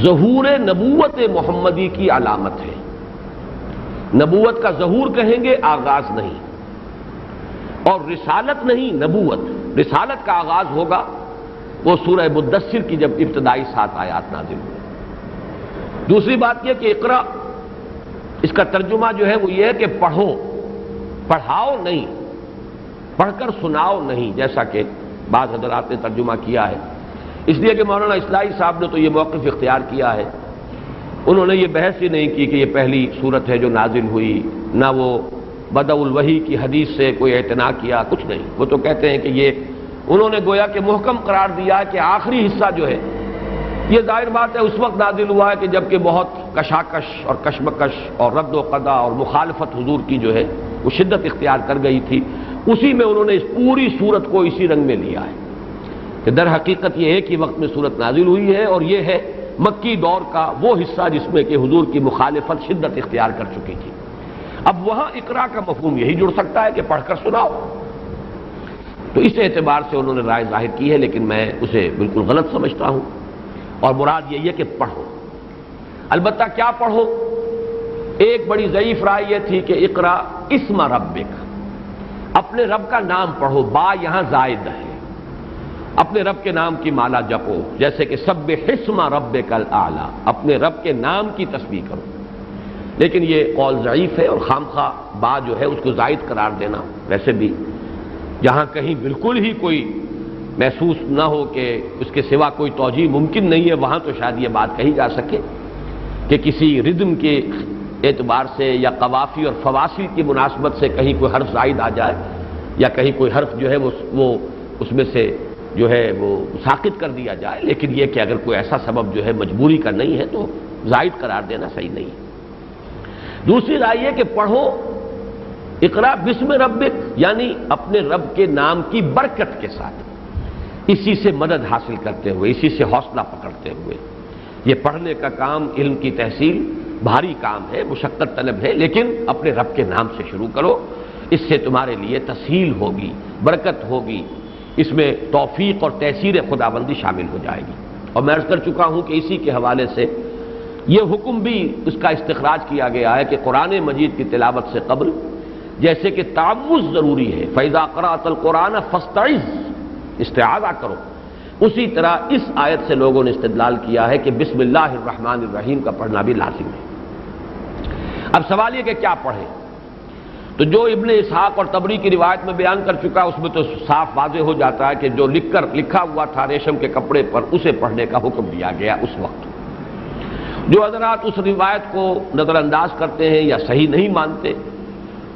ظہور نبوت محمدی کی علامت ہے. نبوت کا ظہور کہیں گے، آغاز نہیں، اور رسالت نہیں، نبوت. رسالت کا آغاز ہوگا وہ سورہ مدثر کی جب ابتدائی 7 آیات نازل ہوئی۔ دوسری بات یہ کہ اقرا، اس کا ترجمہ جو ہے وہ یہ ہے کہ پڑھو، پڑھاؤ نہیں، پڑھ کر سناؤ نہیں، جیسا کہ بعض حضرات نے ترجمہ کیا ہے۔ اس لیے کہ مولانا اصلاحی صاحب نے تو یہ موقف اختیار کیا ہے، انہوں نے یہ بحث ہی نہیں کی کہ یہ پہلی صورت ہے جو نازل ہوئی، نہ وہ بدء الوحی کی حدیث سے کوئی اعتنا کیا، کچھ نہیں۔ وہ تو کہتے ہیں کہ یہ انہوں نے گویا کہ محکم قرار دیا ہے کہ آخری حصہ جو ہے یہ ظاہر بات ہے اس وقت نازل ہوا ہے کہ جبکہ بہت کشاکش اور کشمکش اور رد و قضا اور مخالفت حضور کی جو ہے وہ شدت اختیار کر گئی تھی، اسی میں انہوں نے اس پوری صورت کو اسی رنگ میں لیا ہے کہ در حقیقت یہ ایک ہی وقت میں صورت نازل ہوئی ہے، اور یہ ہے مکی دور کا وہ حصہ جس میں کہ حضور کی مخالفت شدت اختیار کر چکی تھی۔ اب وہاں اقرا کا مفہوم یہی جڑ سکتا ہے کہ پڑھ کر سناؤ، تو اس اعتبار سے انہوں نے رائے ظاہر کی ہے، لیکن میں اسے بالکل غلط سمجھتا ہوں، اور مراد یہی ہے کہ پڑھو۔ البتہ کیا پڑھو؟ ایک بڑی ضعیف رائے یہ تھی کہ اقرا اسم ربک، اپنے رب کا نام پڑھو، با یہاں زائد ہے، اپنے رب کے نام کی مالا جپو، جیسے کہ سبح اسم ربک الاعلی، اپنے رب کے نام کی تسبیح کرو۔ لیکن یہ قول ضعیف ہے، اور خامخواہ با جو ہے اس کو زائد قرار دینا، ویسے بھی جہاں کہیں بالکل ہی کوئی محسوس نہ ہو کہ اس کے سوا کوئی توجیہ ممکن نہیں ہے، وہاں تو شاید یہ بات کہی جا سکے کہ کسی ردم کے اعتبار سے یا قوافی اور فواصل کی مناسبت سے کہیں کوئی حرف زائد آ جائے، یا کہیں کوئی حرف جو ہے وہ اس میں سے جو ہے وہ ساقط کر دیا جائے، لیکن یہ کہ اگر کوئی ایسا سبب جو ہے مجبوری کا نہیں ہے تو زائد قرار دینا صحیح نہیں ہے۔ دوسری رائے یہ کہ پڑھو اقرا بسم ربک، یعنی اپنے رب کے نام کی برکت کے ساتھ، اسی سے مدد حاصل کرتے ہوئے، اسی سے حوصلہ پکڑتے ہوئے۔ یہ پڑھنے کا کام، علم کی تحصیل بھاری کام ہے، مشقت طلب ہے، لیکن اپنے رب کے نام سے شروع کرو، اس سے تمہارے لیے تسہیل ہوگی، برکت ہوگی، اس میں توفیق اور تیسیر خداوندی شامل ہو جائے گی۔ اور میں عرض کر چکا ہوں کہ اسی کے حوالے سے یہ حکم بھی اس کا استخراج کیا گیا ہے کہ قرآن مجید کی تلاوت سے قبل جیسے کہ تعوذ ضروری ہے، فَإِذَا قَرَأْتَ الْقُرْآنَ فَاسْتَعِذْ، استعاذہ کرو، اسی طرح اس آیت سے لوگوں نے استدلال کیا ہے کہ بسم اللہ الرحمن الرحیم کا پڑھنا بھی لازم ہے۔ اب سوال یہ کہ کیا پڑھیں؟ تو جو ابن اسحاق اور طبری کی روایت میں بیان کر چکا اس میں تو صاف واضح ہو جاتا ہے کہ جو لکھا ہوا تھا ریشم کے کپڑے پر اسے پڑھنے کا حکم دیا گیا اس وقت۔ جو حضرات اس روایت کو نظر انداز کرتے ہیں یا صحیح نہیں مانتے،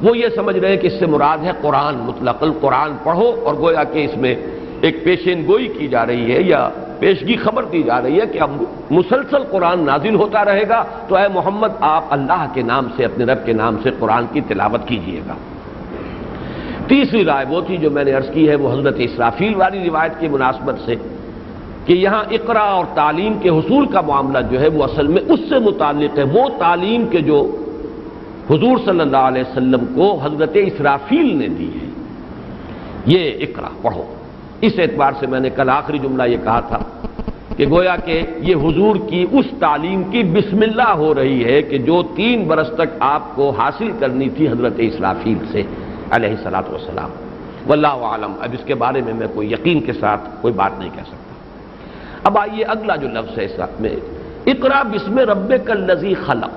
وہ یہ سمجھ رہے ہیں کہ اس سے مراد ہے قرآن، مطلق القرآن پڑھو، اور گویا کہ اس میں ایک پیشین گوئی کی جا رہی ہے یا پیشگی خبر دی جا رہی ہے کہ اب مسلسل قرآن نازل ہوتا رہے گا، تو اے محمد آپ اللہ کے نام سے، اپنے رب کے نام سے قرآن کی تلاوت کیجئے گا۔ تیسری رائے وہ تھی جو میں نے عرض کی ہے، وہ حضرت اسرافیل والی روایت کی مناسبت سے کہ یہاں اقرا اور تعلیم کے حصول کا معاملہ جو ہے وہ اصل میں اس سے متعلق ہے، وہ تعلیم کے جو حضور صلی اللہ علیہ وسلم کو حضرت اسرافیل نے دی ہے، یہ اقرا پڑھو۔ اس اعتبار سے میں نے کل آخری جملہ یہ کہا تھا کہ گویا کہ یہ حضور کی اس تعلیم کی بسم اللہ ہو رہی ہے کہ جو 3 برس تک آپ کو حاصل کرنی تھی حضرت اسرافیل سے علیہ الصلوۃ والسلام۔ واللہ اعلم، اب اس کے بارے میں کوئی یقین کے ساتھ کوئی بات نہیں کہہ سکتا۔ اب آئیے اگلا جو لفظ ہے اس میں، اقرا بسم ربک الذی خلق،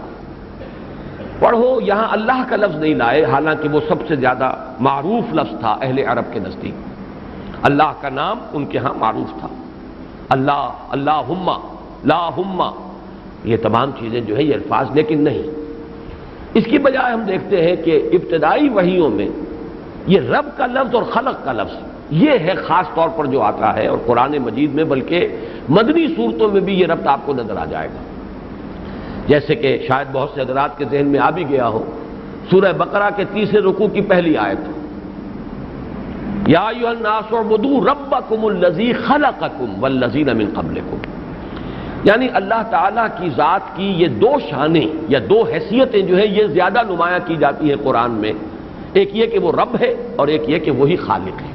پڑھو، یہاں اللہ کا لفظ نہیں لائے، حالانکہ وہ سب سے زیادہ معروف لفظ تھا اہل عرب کے نزدیک، اللہ کا نام ان کے ہاں معروف تھا، اللہ، اللہم، لاہم، یہ تمام چیزیں جو ہے یہ الفاظ، لیکن نہیں، اس کی بجائے ہم دیکھتے ہیں کہ ابتدائی وحیوں میں یہ رب کا لفظ اور خلق کا لفظ یہ ہے خاص طور پر جو آتا ہے، اور قرآن مجید میں بلکہ مدنی صورتوں میں بھی یہ ربط آپ کو نظر آ جائے گا، جیسے کہ شاید بہت سے حضرات کے ذہن میں آ بھی گیا ہو، سورہ بقرہ کے 3 رکوع کی پہلی آیت، یا ایھا الناس اعبدوا ربکم الذی خلقکم والذین من قبلکم، یعنی اللہ تعالیٰ کی ذات کی یہ 2 شانیں یا 2 حیثیتیں جو ہیں یہ زیادہ نمایاں کی جاتی ہیں قرآن میں، ایک یہ کہ وہ رب ہے اور ایک یہ کہ وہی خالق ہے۔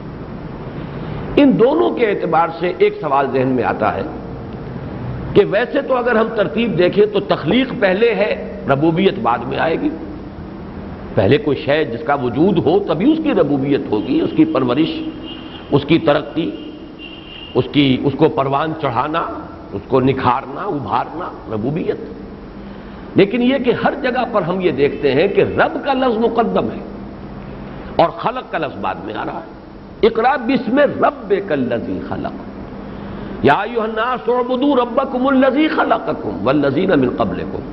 ان دونوں کے اعتبار سے ایک سوال ذہن میں آتا ہے کہ ویسے تو اگر ہم ترتیب دیکھیں تو تخلیق پہلے ہے، ربوبیت بعد میں آئے گی، پہلے کوئی شے جس کا وجود ہو تبھی اس کی ربوبیت ہوگی، اس کی پرورش، اس کی ترقی، اس کو پروان چڑھانا، اس کو نکھارنا، ابھارنا، ربوبیت۔ لیکن یہ کہ ہر جگہ پر ہم یہ دیکھتے ہیں کہ رب کا لفظ مقدم ہے اور خلق کا لفظ بعد میں آ رہا ہے۔ اقرأ باسم ربک الذی خلق، یا ایھا الناس اعبدوا ربکم الذی خلقکم والذین من قبلکم،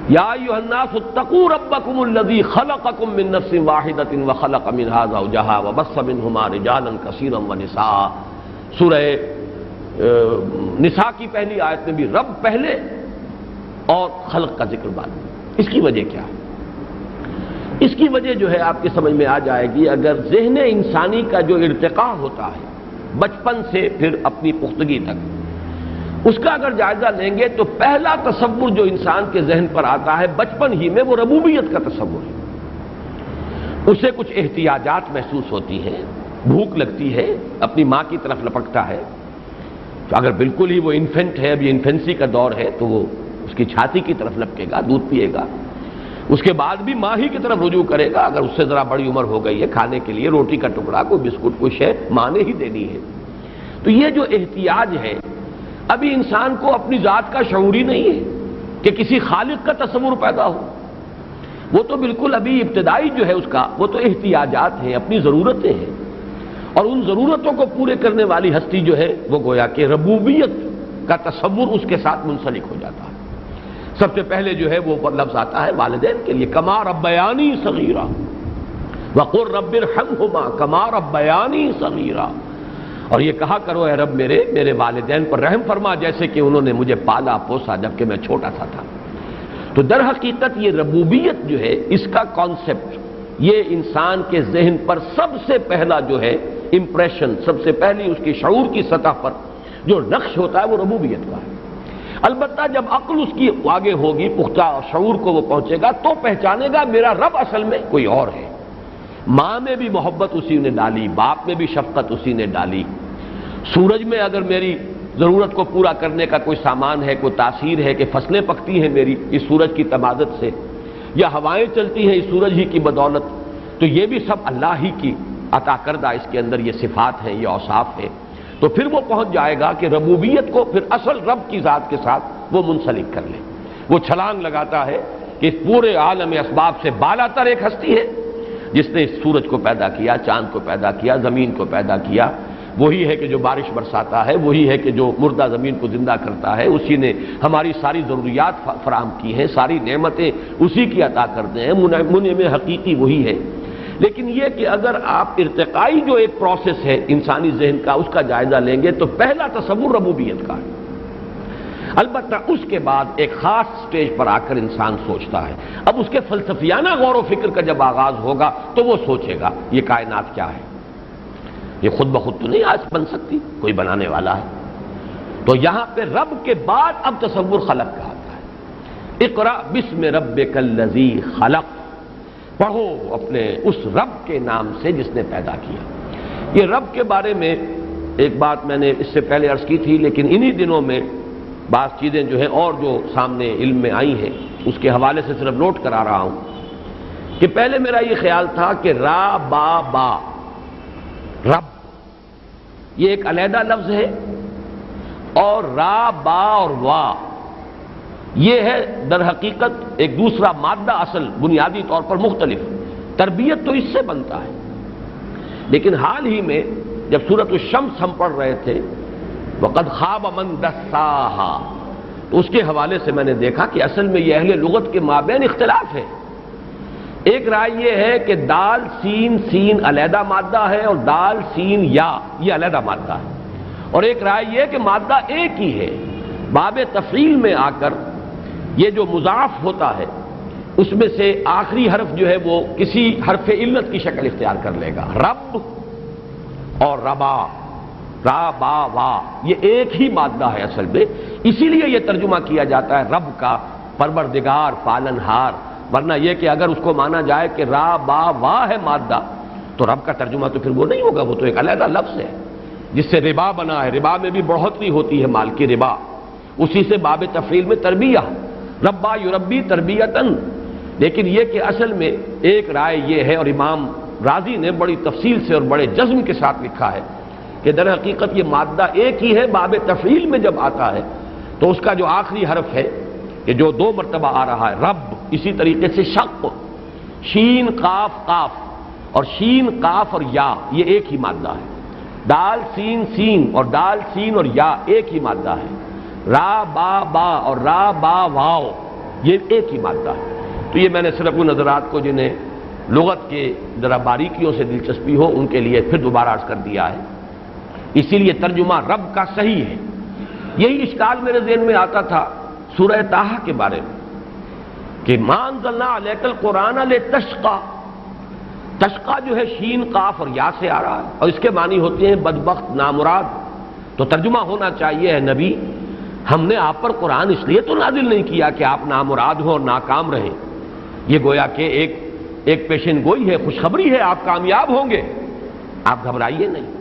یا ایھا الناس اتقوا ربکم الذی خلقکم من نفس واحدۃ وخلق منها زوجها وبث منهما رجالا کثیرا ونساء۔ سورہ نساء کی پہلی آیت میں بھی رب پہلے اور خلق کا ذکر بعد میں۔ اس کی وجہ کیا ہے؟ اس کی وجہ جو ہے آپ کے سمجھ میں آ جائے گی، اگر ذہن انسانی کا جو ارتقاء ہوتا ہے بچپن سے پھر اپنی پختگی تک، اس کا اگر جائزہ لیں گے تو پہلا تصور جو انسان کے ذہن پر آتا ہے بچپن ہی میں وہ ربوبیت کا تصور ہے۔ اسے کچھ احتیاجات محسوس ہوتی ہیں، بھوک لگتی ہے، اپنی ماں کی طرف لپکتا ہے۔ اگر بالکل ہی وہ انفینٹ ہے، ابھی انفینسی کا دور ہے، تو وہ اس کی چھاتی کی طرف لپکے گا، دودھ پیے گا، اس کے بعد بھی ماں ہی کی طرف رجوع کرے گا۔ اگر اس سے ذرا بڑی عمر ہو گئی ہے، کھانے کے لیے روٹی کا ٹکڑا، کوئی بسکٹ، کوئی شے ماں نے ہی دینی ہے۔ تو یہ جو احتیاج ہے، ابھی انسان کو اپنی ذات کا شعور ہی نہیں ہے کہ کسی خالق کا تصور پیدا ہو۔ وہ تو بالکل ابھی ابتدائی جو ہے اس کا، وہ تو احتیاجات ہیں، اپنی ضرورتیں ہیں، اور ان ضرورتوں کو پورے کرنے والی ہستی جو ہے وہ گویا کہ ربوبیت کا تصور اس کے ساتھ منسلک ہو جاتا ہے۔ سب سے پہلے جو ہے وہ لفظ آتا ہے والدین کے لیے، کما ربیانی صغیرا وقل رب ارحمہما کما ربیانی صغیرا، اور یہ کہا کرو اے رب میرے والدین پر رحم فرما جیسے کہ انہوں نے مجھے پالا پوسا جبکہ میں چھوٹا سا تھا۔ تو در حقیقت یہ ربوبیت جو ہے، اس کا کانسیپٹ، یہ انسان کے ذہن پر سب سے پہلا جو ہے امپریشن، سب سے پہلی اس کی شعور کی سطح پر جو نقش ہوتا ہے وہ ربوبیت کا ہے۔ البتہ جب عقل اس کی آگے ہوگی، پختہ شعور کو وہ پہنچے گا تو پہچانے گا میرا رب اصل میں کوئی اور ہے۔ ماں میں بھی محبت اسی نے ڈالی، باپ میں بھی شفقت اسی نے ڈالی، سورج میں اگر میری ضرورت کو پورا کرنے کا کوئی سامان ہے، کوئی تاثیر ہے کہ فصلیں پکتی ہیں میری اس سورج کی تمادت سے، یا ہوائیں چلتی ہیں اس سورج ہی کی بدولت، تو یہ بھی سب اللہ ہی کی عطا کردہ، اس کے اندر یہ صفات ہیں، یہ اوصاف ہیں۔ تو پھر وہ پہنچ جائے گا کہ ربوبیت کو پھر اصل رب کی ذات کے ساتھ وہ منسلک کر لے۔ وہ چھلانگ لگاتا ہے کہ اس پورے عالم اسباب سے بالا تر ایک ہستی ہے جس نے اس سورج کو پیدا کیا، چاند کو پیدا کیا، زمین کو پیدا کیا، وہی ہے کہ جو بارش برساتا ہے، وہی ہے کہ جو مردہ زمین کو زندہ کرتا ہے، اسی نے ہماری ساری ضروریات فراہم کی ہیں، ساری نعمتیں اسی کی عطا کرتے ہیں، منعم حقیقی وہی ہے۔ لیکن یہ کہ اگر آپ ارتقائی جو ایک پروسیس ہے انسانی ذہن کا، اس کا جائزہ لیں گے تو پہلا تصور ربوبیت کا ہے۔ البتہ اس کے بعد ایک خاص سٹیج پر آ کر انسان سوچتا ہے، اب اس کے فلسفیانہ غور و فکر کا جب آغاز ہوگا تو وہ سوچے گا یہ کائنات کیا ہے، یہ خود بخود تو نہیں آج بن سکتی، کوئی بنانے والا ہے۔ تو یہاں پہ رب کے بعد اب تصور خلق کا آتا ہے۔ اقرأ باسم ربک الذی خلق، پڑھو اپنے اس رب کے نام سے جس نے پیدا کیا۔ یہ رب کے بارے میں ایک بات میں نے اس سے پہلے عرض کی تھی، لیکن انہی دنوں میں بعض چیزیں جو ہیں اور جو سامنے علم میں آئی ہیں اس کے حوالے سے صرف نوٹ کرا رہا ہوں کہ پہلے میرا یہ خیال تھا کہ را با با رب یہ ایک علیحدہ لفظ ہے، اور را با اور وا یہ ہے در حقیقت ایک دوسرا مادہ، اصل بنیادی طور پر مختلف، تربیت تو اس سے بنتا ہے۔ لیکن حال ہی میں جب سورۃ الشمس ہم پڑھ رہے تھے وَقَدْ خَابَ مَنْ دَسَّاهَا، تو اس کے حوالے سے میں نے دیکھا کہ اصل میں یہ اہل لغت کے مابین اختلاف ہے۔ ایک رائے یہ ہے کہ دال سین سین علیحدہ مادہ ہے اور دال سین یا یہ علیحدہ مادہ ہے، اور ایک رائے یہ کہ مادہ ایک ہی ہے، باب تفعیل میں آ کر یہ جو مضاف ہوتا ہے اس میں سے آخری حرف جو ہے وہ کسی حرف علت کی شکل اختیار کر لے گا، رب اور ربا، را با وا یہ ایک ہی مادہ ہے اصل میں، اسی لیے یہ ترجمہ کیا جاتا ہے رب کا پروردگار پالنہار، ورنہ یہ کہ اگر اس کو مانا جائے کہ را با وا ہے مادہ تو رب کا ترجمہ تو پھر وہ نہیں ہوگا، وہ تو ایک علیحدہ لفظ ہے جس سے ربا بنا ہے، ربا میں بھی بڑھوتری ہوتی ہے مال کی ربا، اسی سے باب تفعیل میں تربیہ، ربا یربی تربیتن۔ لیکن یہ کہ اصل میں ایک رائے یہ ہے، اور امام رازی نے بڑی تفصیل سے اور بڑے جزم کے ساتھ لکھا ہے کہ در حقیقت یہ مادہ ایک ہی ہے، باب تفعیل میں جب آتا ہے تو اس کا جو آخری حرف ہے کہ جو 2 مرتبہ آ رہا ہے رب، اسی طریقے سے شق، شین قاف قاف، اور شین قاف اور یا یہ ایک ہی مادہ ہے، دال سین سین اور دال سین اور یا ایک ہی مادہ ہے، را با با اور را با واو یہ ایک ہی مادہ ہے۔ تو یہ میں نے صرف ان نظرات کو جنہیں لغت کے ذرا باریکیوں سے دلچسپی ہو ان کے لیے پھر دوبارہ عرض کر دیا ہے، اسی لیے ترجمہ رب کا صحیح ہے۔ یہی اشکال میرے ذہن میں آتا تھا سورہ طٰہٰ کے بارے میں کہ ما انزلنا علیک القرآن لتشقی، تشقی جو ہے شین قاف اور یا سے آ رہا ہے اور اس کے معنی ہوتے ہیں بدبخت، نامراد۔ تو ترجمہ ہونا چاہیے ہے نبی ہم نے آپ پر قرآن اس لیے تو نازل نہیں کیا کہ آپ نامراد ہو اور ناکام رہیں، یہ گویا کہ ایک پیشن گوئی ہے، خوشخبری ہے، آپ کامیاب ہوں گے، آپ گھبرائیے نہیں۔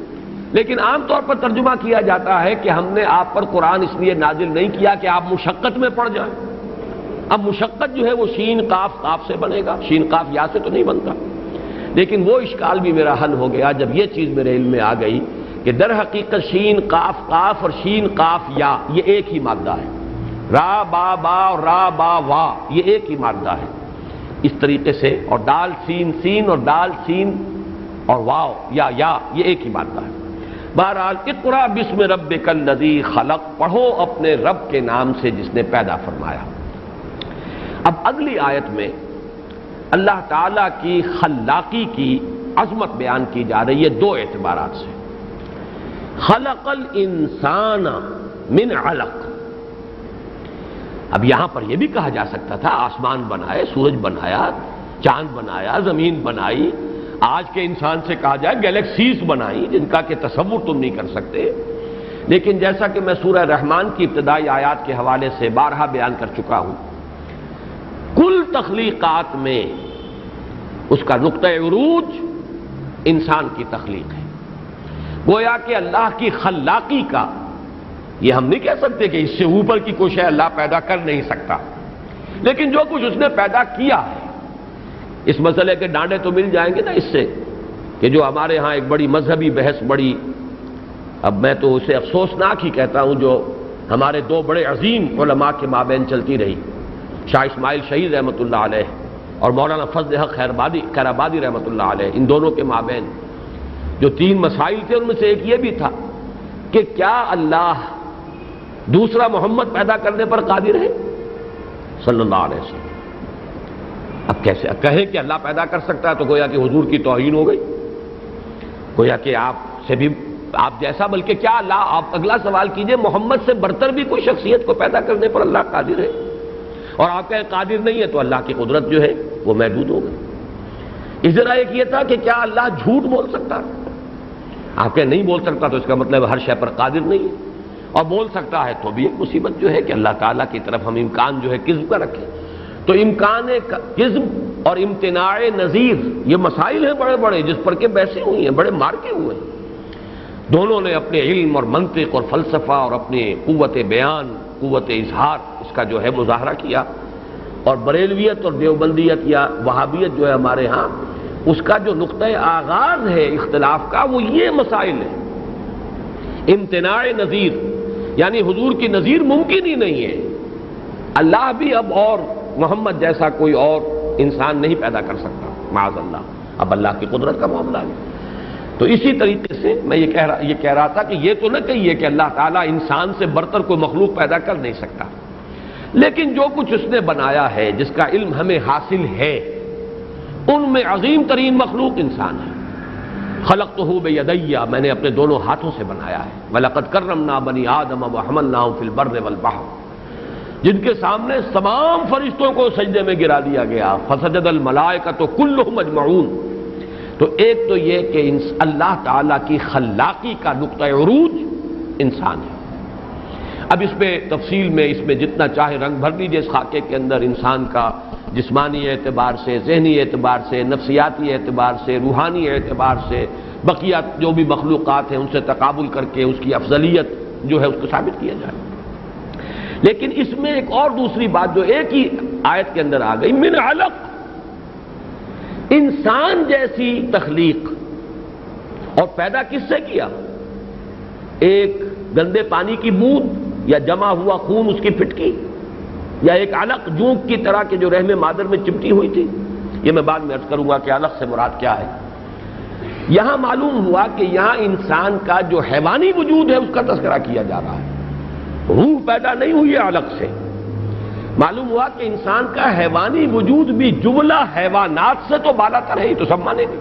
لیکن عام طور پر ترجمہ کیا جاتا ہے کہ ہم نے آپ پر قرآن اس لیے نازل نہیں کیا کہ آپ مشقت میں پڑ جائیں۔ اب مشقت جو ہے وہ شین قاف قاف سے بنے گا، شین قاف یا سے تو نہیں بنتا۔ لیکن وہ اشکال بھی میرا حل ہو گیا جب یہ چیز میرے علم میں آ گئی کہ در حقیقت شین قاف قاف اور شین قاف یا یہ ایک ہی مادہ ہے، را با با اور را با وا یہ ایک ہی مادہ ہے اس طریقے سے، اور دال سین سین اور دال سین اور واو یا یہ ایک ہی مادہ ہے۔ بہرحال اقرا بسم ربک الذی خلق، پڑھو اپنے رب کے نام سے جس نے پیدا فرمایا۔ اب اگلی آیت میں اللہ تعالیٰ کی خلاقی کی عظمت بیان کی جا رہی ہے 2 اعتبارات سے۔ خلق الانسان من علق، اب یہاں پر یہ بھی کہا جا سکتا تھا آسمان بنائے، سورج بنایا، چاند بنایا، زمین بنائی، آج کے انسان سے کہا جائے گیلیکسیز بنائی جن کا کہ تصور تم نہیں کر سکتے۔ لیکن جیسا کہ میں سورہ رحمان کی ابتدائی آیات کے حوالے سے بارہا بیان کر چکا ہوں، کل تخلیقات میں اس کا نقطہ عروج انسان کی تخلیق ہے۔ گویا کہ اللہ کی خلاقی کا یہ ہم نہیں کہہ سکتے کہ اس سے اوپر کی کوئی شے اللہ پیدا کر نہیں سکتا، لیکن جو کچھ اس نے پیدا کیا ہے، اس مسئلے کے ڈانڈے تو مل جائیں گے نا اس سے کہ جو ہمارے ہاں ایک بڑی مذہبی بحث، بڑی، اب میں تو اسے افسوسناک ہی کہتا ہوں، جو ہمارے 2 بڑے عظیم علماء کے مابین چلتی رہی، شاہ اسماعیل شہید رحمۃ اللہ علیہ اور مولانا فضل حق خیرآبادی رحمۃ اللہ علیہ، ان دونوں کے مابین جو 3 مسائل تھے ان میں سے ایک یہ بھی تھا کہ کیا اللہ دوسرا محمد پیدا کرنے پر قادر ہے صلی اللہ علیہ وسلم؟ اب کیسے کہیں کہ اللہ پیدا کر سکتا ہے تو گویا کہ حضور کی توہین ہو گئی، گویا کہ آپ سے بھی آپ جیسا، بلکہ کیا اللہ، آپ اگلا سوال کیجئے محمد سے برتر بھی کوئی شخصیت کو پیدا کرنے پر اللہ قادر ہے؟ اور آپ کہیں قادر نہیں ہے تو اللہ کی قدرت جو ہے وہ محدود ہو گئی۔ اس طرح ایک یہ تھا کہ کیا اللہ جھوٹ بول سکتا ہے؟ آپ کہیں نہیں بول سکتا تو اس کا مطلب ہر شے پر قادر نہیں ہے، اور بول سکتا ہے تو بھی ایک مصیبت جو ہے کہ اللہ تعالیٰ کی طرف ہم امکان جو ہے کذب کا رکھیں۔ تو امکان کذب اور امتناع نظیر یہ مسائل ہیں بڑے بڑے جس پر کہ بحثیں ہوئی ہیں، بڑے مارکے ہوئے ہیں۔ دونوں نے اپنے علم اور منطق اور فلسفہ اور اپنے قوت بیان، قوت اظہار اس کا جو ہے مظاہرہ کیا، اور بریلویت اور دیوبندیت یا وہابیت جو ہے ہمارے ہاں، اس کا جو نقطہ آغاز ہے اختلاف کا وہ یہ مسائل ہے، امتناع نظیر، یعنی حضور کی نظیر ممکن ہی نہیں ہے، اللہ بھی اب اور محمد جیسا کوئی اور انسان نہیں پیدا کر سکتا معاذ اللہ، اب اللہ کی قدرت کا معاملہ ہے۔ تو اسی طریقے سے میں یہ کہہ رہا تھا کہ یہ تو نہ کہیے کہ اللہ تعالیٰ انسان سے برتر کوئی مخلوق پیدا کر نہیں سکتا، لیکن جو کچھ اس نے بنایا ہے، جس کا علم ہمیں حاصل ہے، ان میں عظیم ترین مخلوق انسان ہے۔ خلقتہ بیدی، میں نے اپنے دونوں ہاتھوں سے بنایا ہے۔ وَلَقَدْ كَرَّمْنَا بَنِي آدَمَ وَحَمَلْنَاهُمْ فِي الْبَرِّ وَالْبَحْرِ، جن کے سامنے تمام فرشتوں کو سجدے میں گرا دیا گیا، فَسَجَدَ الْمَلَائِكَةُ كُلُّهُمْ أَجْمَعُونَ۔ تو ایک تو یہ کہ اللہ تعالیٰ کی خلاقی کا نقطہ عروج انسان ہے۔ اب اس میں تفصیل میں اس میں جتنا چاہے رنگ بھر لیجیے اس خاکے کے اندر، انسان کا جسمانی اعتبار سے، ذہنی اعتبار سے، نفسیاتی اعتبار سے، روحانی اعتبار سے، بقیہ جو بھی مخلوقات ہیں ان سے تقابل کر کے اس کی افضلیت جو ہے اس کو ثابت کیا جائے۔ لیکن اس میں ایک اور دوسری بات جو ایک ہی آیت کے اندر آ گئی، من علق، انسان جیسی تخلیق، اور پیدا کس سے کیا؟ ایک گندے پانی کی بوند یا جمع ہوا خون اس کی پھٹکی یا ایک علق جونک کی طرح کے جو رحم مادر میں چمٹی ہوئی تھی؟ یہ میں بعد میں عرض کروں گا کہ علق سے مراد کیا ہے۔ یہاں معلوم ہوا کہ یہاں انسان کا جو حیوانی وجود ہے اس کا تذکرہ کیا جا رہا ہے، روح پیدا نہیں ہوئی ہے علق سے۔ معلوم ہوا کہ انسان کا حیوانی وجود بھی جملہ حیوانات سے تو بالا تر ہے، یہ تو سب مانیں گے۔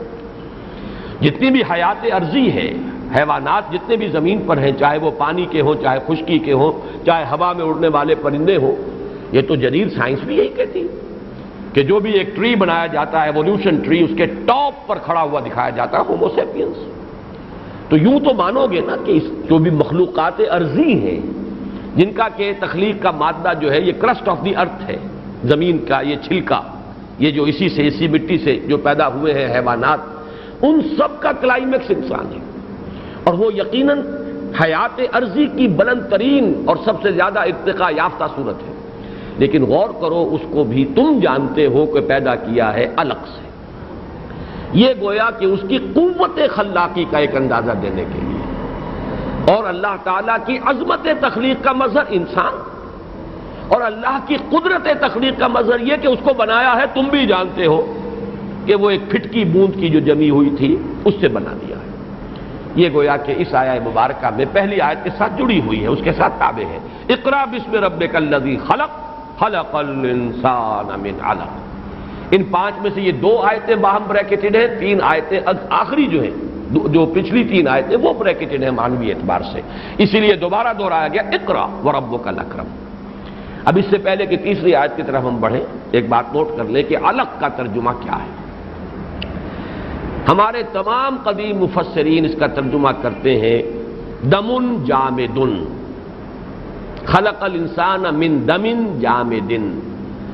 جتنی بھی حیات ارضی ہے، حیوانات جتنے بھی زمین پر ہیں، چاہے وہ پانی کے ہوں، چاہے خشکی کے ہوں، چاہے ہوا میں اڑنے والے پرندے ہوں، یہ تو جدید سائنس بھی یہی کہتی ہے کہ جو بھی ایک ٹری بنایا جاتا ہے، ایوولوشن ٹری، اس کے ٹاپ پر کھڑا ہوا دکھایا جاتا ہے ہومو سیپینس۔ تو یوں تو مانو گے نا کہ جو بھی مخلوقات ارضی ہیں، جن کا کہ تخلیق کا مادہ جو ہے یہ کرسٹ آف دی ارتھ ہے، زمین کا یہ چھلکا، یہ جو اسی مٹی سے جو پیدا ہوئے ہیں حیوانات، ان سب کا کلائمیکس انسان ہے، اور وہ یقیناً حیات ارضی کی بلند ترین اور سب سے زیادہ ارتقاء یافتہ صورت ہے۔ لیکن غور کرو، اس کو بھی تم جانتے ہو کہ پیدا کیا ہے علق سے۔ یہ گویا کہ اس کی قوت خلاقی کا ایک اندازہ دینے کے لیے، اور اللہ تعالیٰ کی عظمت تخلیق کا مظہر انسان، اور اللہ کی قدرت تخلیق کا مظہر یہ کہ اس کو بنایا ہے، تم بھی جانتے ہو کہ وہ ایک پھٹکی بوند کی جو جمی ہوئی تھی اس سے بنا دیا ہے۔ یہ گویا کہ اس آیہ مبارکہ میں پہلی آیت کے ساتھ جڑی ہوئی ہے، اس کے ساتھ تابع ہے۔ اقرأ بسم ربک الذی خلق خلق الانسان من علق۔ ان 5 میں سے یہ 2 آیتیں باہم بریکٹڈ ہیں، 3 آیتیں آخری جو ہیں، جو پچھلی 3 آیتیں وہ بریکٹڈ ہیں معنوی اعتبار سے، اسی لیے دوبارہ دہرایا گیا اقرأ وربک الاکرم۔ اب اس سے پہلے کہ تیسری آیت کی طرف ہم بڑھیں، ایک بات نوٹ کر لیں کہ علق کا ترجمہ کیا ہے۔ ہمارے تمام قدیم مفسرین اس کا ترجمہ کرتے ہیں دمن جامدن، خلق الانسان من دمن جامدن،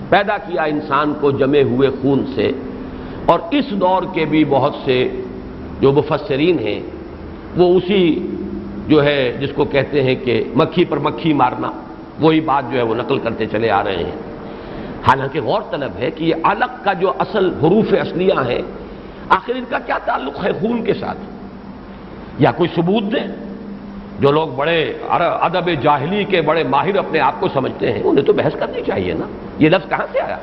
پیدا کیا انسان کو جمے ہوئے خون سے۔ اور اس دور کے بھی بہت سے جو مفسرین ہیں وہ اسی جو ہے جس کو کہتے ہیں کہ مکھی پر مکھی مارنا، وہی بات جو ہے وہ نقل کرتے چلے آ رہے ہیں۔ حالانکہ غور طلب ہے کہ یہ علق کا جو اصل حروف اصلیہ ہیں، آخر ان کا کیا تعلق ہے خون کے ساتھ؟ یا کوئی ثبوت دیں۔ جو لوگ بڑے ادب جاہلی کے بڑے ماہر اپنے آپ کو سمجھتے ہیں، انہیں تو بحث کرنی چاہیے نا، یہ لفظ کہاں سے آیا؟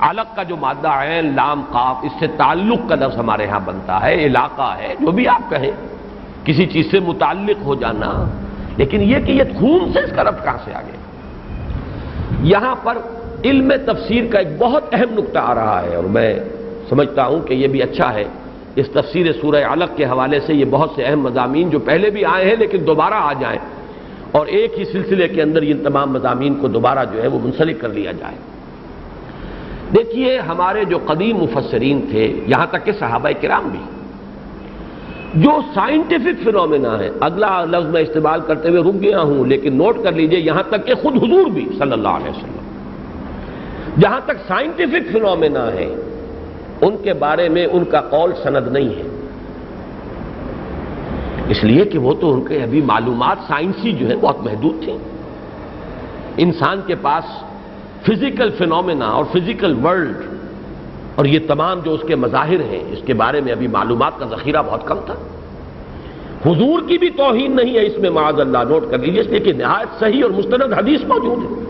علق کا جو مادہ عین لام قاف، اس سے تعلق کا لفظ ہمارے ہاں بنتا ہے، علاقہ ہے، جو بھی آپ کہیں، کسی چیز سے متعلق ہو جانا۔ لیکن یہ کہ یہ خون سے اس کا لفظ کہاں سے آ گیا؟ یہاں پر علم تفسیر کا ایک بہت اہم نقطہ آ رہا ہے، اور میں سمجھتا ہوں کہ یہ بھی اچھا ہے اس تفسیر سورہ علق کے حوالے سے یہ بہت سے اہم مضامین جو پہلے بھی آئے ہیں لیکن دوبارہ آ جائیں، اور ایک ہی سلسلے کے اندر ان تمام مضامین کو دوبارہ جو ہے وہ منسلک کر لیا جائے۔ دیکھیے، ہمارے جو قدیم مفسرین تھے، یہاں تک کہ صحابہ کرام بھی، جو سائنٹیفک فینومینا ہے، اگلا لفظ میں استعمال کرتے ہوئے رک گیا ہوں لیکن نوٹ کر لیجئے، یہاں تک کہ خود حضور بھی صلی اللہ علیہ وسلم، جہاں تک سائنٹیفک فینومینا ہے ان کے بارے میں ان کا قول سند نہیں ہے، اس لیے کہ وہ تو ان کے ابھی معلومات سائنسی جو ہے بہت محدود تھیں۔ انسان کے پاس فزیکل فینومینا اور فزیکل ورلڈ اور یہ تمام جو اس کے مظاہر ہیں، اس کے بارے میں ابھی معلومات کا ذخیرہ بہت کم تھا۔ حضور کی بھی توہین نہیں ہے اس میں، معاذ اللہ، نوٹ کر لیجیے، اس لیے کہ نہایت صحیح اور مستند حدیث موجود ہے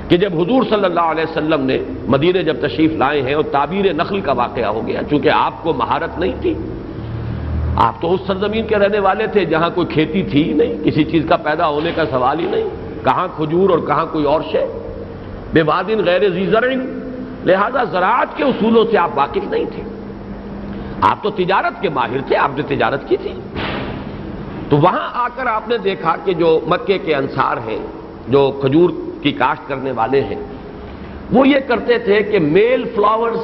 کہ جب حضور صلی اللہ علیہ وسلم نے مدینہ جب تشریف لائے ہیں اور تعبیر نخل کا واقعہ ہو گیا، چونکہ آپ کو مہارت نہیں تھی، آپ تو اس سرزمین کے رہنے والے تھے جہاں کوئی کھیتی تھی ہی نہیں، کسی چیز کا پیدا ہونے کا سوال ہی نہیں، کہاں کھجور اور کہاں کوئی اور شے، بے وادٍ غیر ذی زرع، لہذا زراعت کے اصولوں سے آپ واقف نہیں تھے، آپ تو تجارت کے ماہر تھے، آپ نے تجارت کی تھی۔ تو وہاں آ کر آپ نے دیکھا کہ جو مکے کے انصار ہیں، جو کھجور کی کاشت کرنے والے ہیں، وہ یہ کرتے تھے کہ میل فلاورز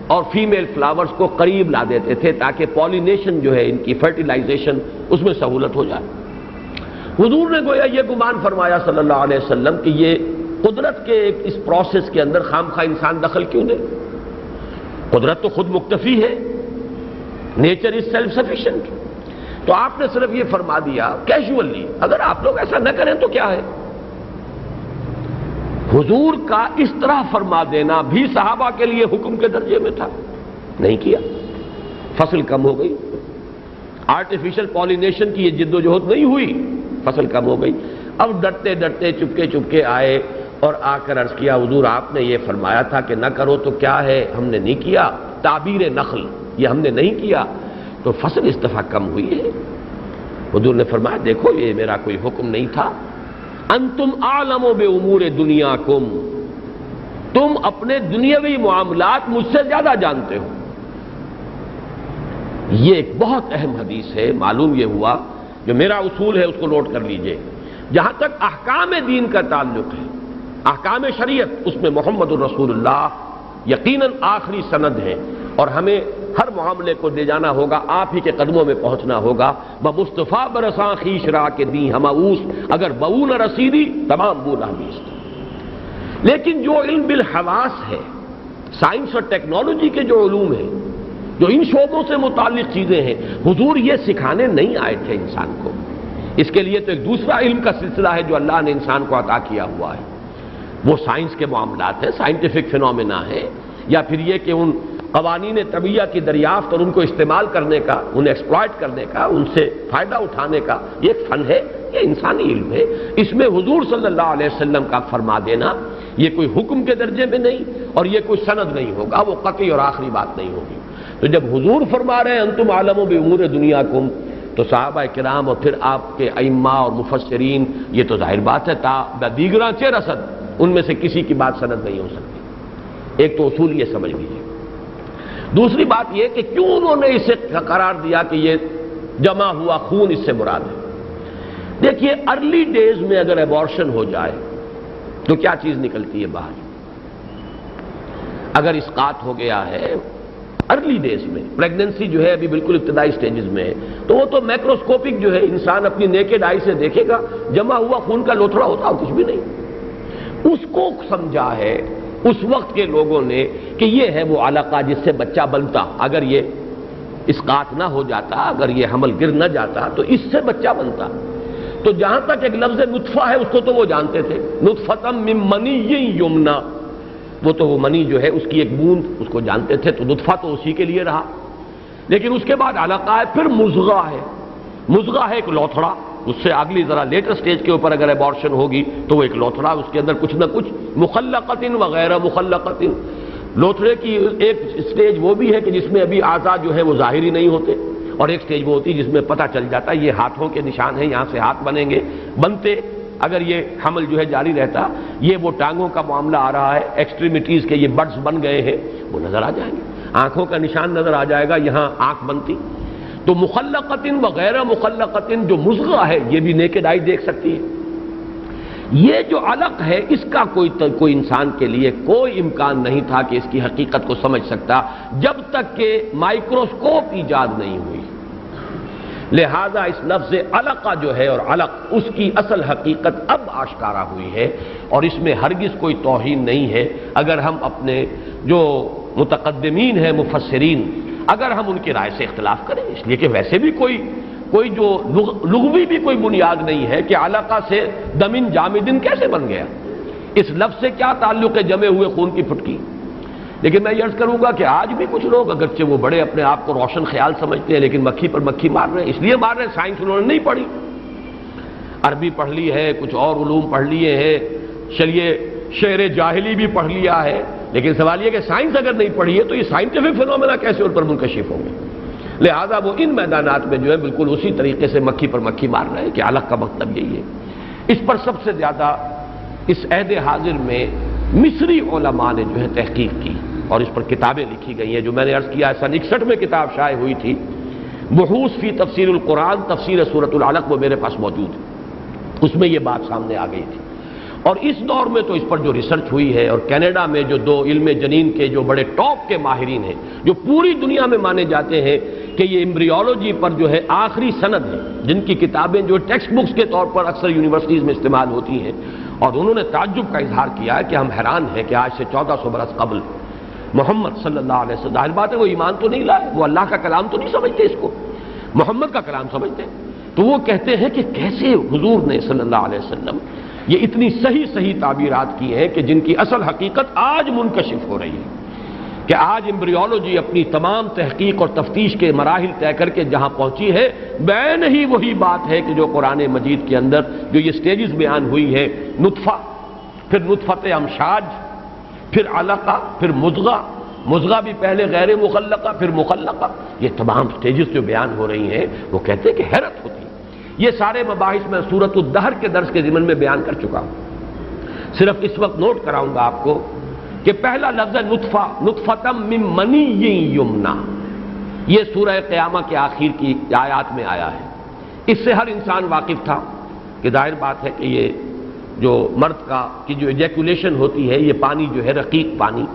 اور فیمیل فلاورز کو قریب لا دیتے تھے تاکہ پولینیشن جو ہے ان کی فرٹیلائزیشن اس میں سہولت ہو جائے۔ حضور نے گویا یہ گمان فرمایا صلی اللہ علیہ وسلم کہ یہ قدرت کے اس پروسیس کے اندر خامخواہ انسان دخل کیوں دے؟ قدرت تو خود مکتفی ہے، نیچر از سیلف سفیشینٹ۔ تو آپ نے صرف یہ فرما دیا کیجولی، اگر آپ لوگ ایسا نہ کریں تو کیا ہے؟ حضور کا اس طرح فرما دینا بھی صحابہ کے لیے حکم کے درجے میں تھا، نہیں کیا، فصل کم ہو گئی، آرٹیفیشل پالینیشن کی یہ جد و جہد نہیں ہوئی، فصل کم ہو گئی۔ اب ڈرتے ڈرتے چپکے چپکے آئے اور آ کر عرض کیا حضور آپ نے یہ فرمایا تھا کہ نہ کرو تو کیا ہے، ہم نے نہیں کیا، تعبیر نخل یہ ہم نے نہیں کیا، تو فصل اس دفعہ کم ہوئی ہے۔ حضور نے فرمایا دیکھو یہ میرا کوئی حکم نہیں تھا، انتم اعلم بامور دنیاکم، تم اپنے دنیاوی معاملات مجھ سے زیادہ جانتے ہو۔ یہ ایک بہت اہم حدیث ہے۔ معلوم یہ ہوا، جو میرا اصول ہے اس کو نوٹ کر لیجئے، جہاں تک احکام دین کا تعلق ہے، احکام شریعت، اس میں محمد الرسول اللہ یقیناً آخری سند ہے، اور ہمیں ہر معاملے کو دے جانا ہوگا، آپ ہی کے قدموں میں پہنچنا ہوگا۔ بمصطفیٰ برساں خیش را کے دی ہماؤس، اگر بو نہ رسیدی تمام بو نحویس۔ لیکن جو علم بالحواس ہے، سائنس اور ٹیکنالوجی کے جو علوم ہیں، جو ان شعبوں سے متعلق چیزیں ہیں، حضور یہ سکھانے نہیں آئے تھے انسان کو۔ اس کے لیے تو ایک دوسرا علم کا سلسلہ ہے جو اللہ نے انسان کو عطا کیا ہوا ہے، وہ سائنس کے معاملات ہیں، سائنٹیفک فینومینا ہے، یا پھر یہ کہ ان قوانین طبیعہ کی دریافت اور ان کو استعمال کرنے کا، انہیں ایکسپلائٹ کرنے کا، ان سے فائدہ اٹھانے کا یہ ایک فن ہے، یہ انسانی علم ہے۔ اس میں حضور صلی اللہ علیہ وسلم کا فرما دینا یہ کوئی حکم کے درجے میں نہیں، اور یہ کوئی سند نہیں ہوگا، وہ قطعی اور آخری بات نہیں ہوگی۔ تو جب حضور فرما رہے ہیں انتم عالم بامور دنیاکم، تو صحابہ کرام اور پھر آپ کے ائمہ اور مفسرین، یہ تو ظاہر بات ہے تا دیگراں چہ رسد، ان میں سے کسی کی بات سند نہیں ہو سکتی۔ ایک تو اصول یہ سمجھ لیجیے۔ دوسری بات یہ کہ کیوں انہوں نے اسے قرار دیا کہ یہ جمع ہوا خون اس سے مراد ہے۔ دیکھیے ارلی ڈیز میں اگر ایبارشن ہو جائے تو کیا چیز نکلتی ہے باہر؟ اگر اسقاط ہو گیا ہے ارلی ڈیز میں، پریگننسی جو ہے ابھی بالکل ابتدائی سٹیجز میں ہے، تو وہ تو مائکروسکوپک جو ہے انسان اپنی نیکڈ آئی سے دیکھے گا، جمع ہوا خون کا لوتھڑا ہوتا اور کچھ بھی نہیں۔ اس کو سمجھا ہے اس وقت کے لوگوں نے کہ یہ ہے وہ علقہ جس سے بچہ بنتا، اگر یہ اسقاط نہ ہو جاتا، اگر یہ حمل گر نہ جاتا تو اس سے بچہ بنتا۔ تو جہاں تک ایک لفظ نطفہ ہے اس کو تو وہ جانتے تھے، نطفتم من منی یمنا، وہ تو وہ منی جو ہے اس کی ایک بوند اس کو جانتے تھے، تو نطفہ تو اسی کے لیے رہا۔ لیکن اس کے بعد علقہ ہے، پھر مضغہ ہے، مضغہ ہے ایک لوتھڑا، اس سے اگلی ذرا لیٹر سٹیج کے اوپر اگر ایبارشن ہوگی تو وہ ایک لوتھڑا، اس کے اندر کچھ نہ کچھ مخلقۃ وغیر مخلقۃ، لوتھڑے کی ایک سٹیج وہ بھی ہے کہ جس میں ابھی اعضاء جو ہے وہ ظاہری نہیں ہوتے، اور ایک سٹیج وہ ہوتی ہے جس میں پتہ چل جاتا ہے یہ ہاتھوں کے نشان ہیں، یہاں سے ہاتھ بنیں گے، بنتے اگر یہ حمل جو ہے جاری رہتا، یہ وہ ٹانگوں کا معاملہ آ رہا ہے، ایکسٹریمٹیز کے یہ بڈز بن گئے ہیں، وہ نظر آ جائیں گے، آنکھوں کا نشان نظر آ جائے گا، یہاں آنکھ بنتی۔ تو مخلقۃ وغیر مخلقۃ جو مضغہ ہے یہ بھی نیکڈ آئی دیکھ سکتی ہے۔ یہ جو علق ہے اس کا کوئی انسان کے لیے کوئی امکان نہیں تھا کہ اس کی حقیقت کو سمجھ سکتا جب تک کہ مائکروسکوپ ایجاد نہیں ہوئی۔ لہذا اس لفظ علقہ جو ہے اور علق، اس کی اصل حقیقت اب آشکارا ہوئی ہے، اور اس میں ہرگز کوئی توہین نہیں ہے۔ اگر ہم اپنے جو متقدمین ہیں مفسرین، اگر ہم ان کی رائے سے اختلاف کریں، اس لیے کہ ویسے بھی کوئی جو لغوی بھی کوئی بنیاد نہیں ہے کہ علقہ سے دمن جامدن کیسے بن گیا، اس لفظ سے کیا تعلق ہے جمے ہوئے خون کی پھٹکی۔ لیکن میں یہ عرض کروں گا کہ آج بھی کچھ لوگ اگرچہ وہ بڑے اپنے آپ کو روشن خیال سمجھتے ہیں، لیکن مکھی پر مکھی مار رہے ہیں، اس لیے مار رہے ہیں سائنس انہوں نے نہیں پڑھی، عربی پڑھ لی ہے، کچھ اور علوم پڑھ لیے ہیں، چلیے شعر جاہلی بھی پڑھ لیا ہے، لیکن سوال یہ کہ سائنس اگر نہیں پڑھی ہے تو یہ سائنٹیفک فینومینا کیسے ان پر منکشف ہوں گے؟ لہذا وہ ان میدانات میں جو ہے بالکل اسی طریقے سے مکھی پر مکھی مار رہے ہیں کہ علق کا مطلب یہی ہے۔ اس پر سب سے زیادہ اس عہد حاضر میں مصری علماء نے جو ہے تحقیق کی اور اس پر کتابیں لکھی گئی ہیں، جو میں نے عرض کیا سن 61 میں کتاب شائع ہوئی تھی، بحوث فی تفسیر القرآن تفسیر سورۃ العلق، وہ میرے پاس موجود ہے، اس میں یہ بات سامنے آ گئی تھی۔ اور اس دور میں تو اس پر جو ریسرچ ہوئی ہے، اور کینیڈا میں جو دو علم جنین کے جو بڑے ٹاپ کے ماہرین ہیں، جو پوری دنیا میں مانے جاتے ہیں کہ یہ ایمبریولوجی پر جو ہے آخری سند ہے، جن کی کتابیں جو ٹیکسٹ بکس کے طور پر اکثر یونیورسٹیز میں استعمال ہوتی ہیں، اور انہوں نے تعجب کا اظہار کیا ہے کہ ہم حیران ہیں کہ آج سے 1400 برس قبل محمد صلی اللہ علیہ وسلم، ظاہر بات ہے وہ ایمان تو نہیں لائے، وہ اللہ کا کلام تو نہیں سمجھتے، اس کو محمد کا کلام سمجھتے، تو وہ کہتے ہیں کہ کیسے حضور نے صلی اللہ علیہ وسلم یہ اتنی صحیح تعبیرات کی ہیں کہ جن کی اصل حقیقت آج منکشف ہو رہی ہے۔ کہ آج ایمبریولوجی اپنی تمام تحقیق اور تفتیش کے مراحل طے کر کے جہاں پہنچی ہے، بین ہی وہی بات ہے کہ جو قرآن مجید کے اندر جو یہ سٹیجز بیان ہوئی ہے، نطفہ، پھر نطفت امشاج، پھر علقہ، پھر مضغہ، مضغہ بھی پہلے غیر مخلقہ پھر مخلقہ، یہ تمام سٹیجز جو بیان ہو رہی ہیں وہ کہتے ہیں کہ حیرت ہوتی ہے۔ یہ سارے مباحث میں سورۃ الدہر کے درس کے ضمن میں بیان کر چکا ہوں، صرف اس وقت نوٹ کراؤں گا آپ کو کہ پہلا لفظ نطفہ، نطفتم من منی یمنا، یہ سورہ قیامہ کے آخر کی آیات میں آیا ہے۔ اس سے ہر انسان واقف تھا کہ ظاہر بات ہے کہ یہ جو مرد کی جو ایجیکولیشن ہوتی ہے، یہ پانی جو ہے رقیق پانی،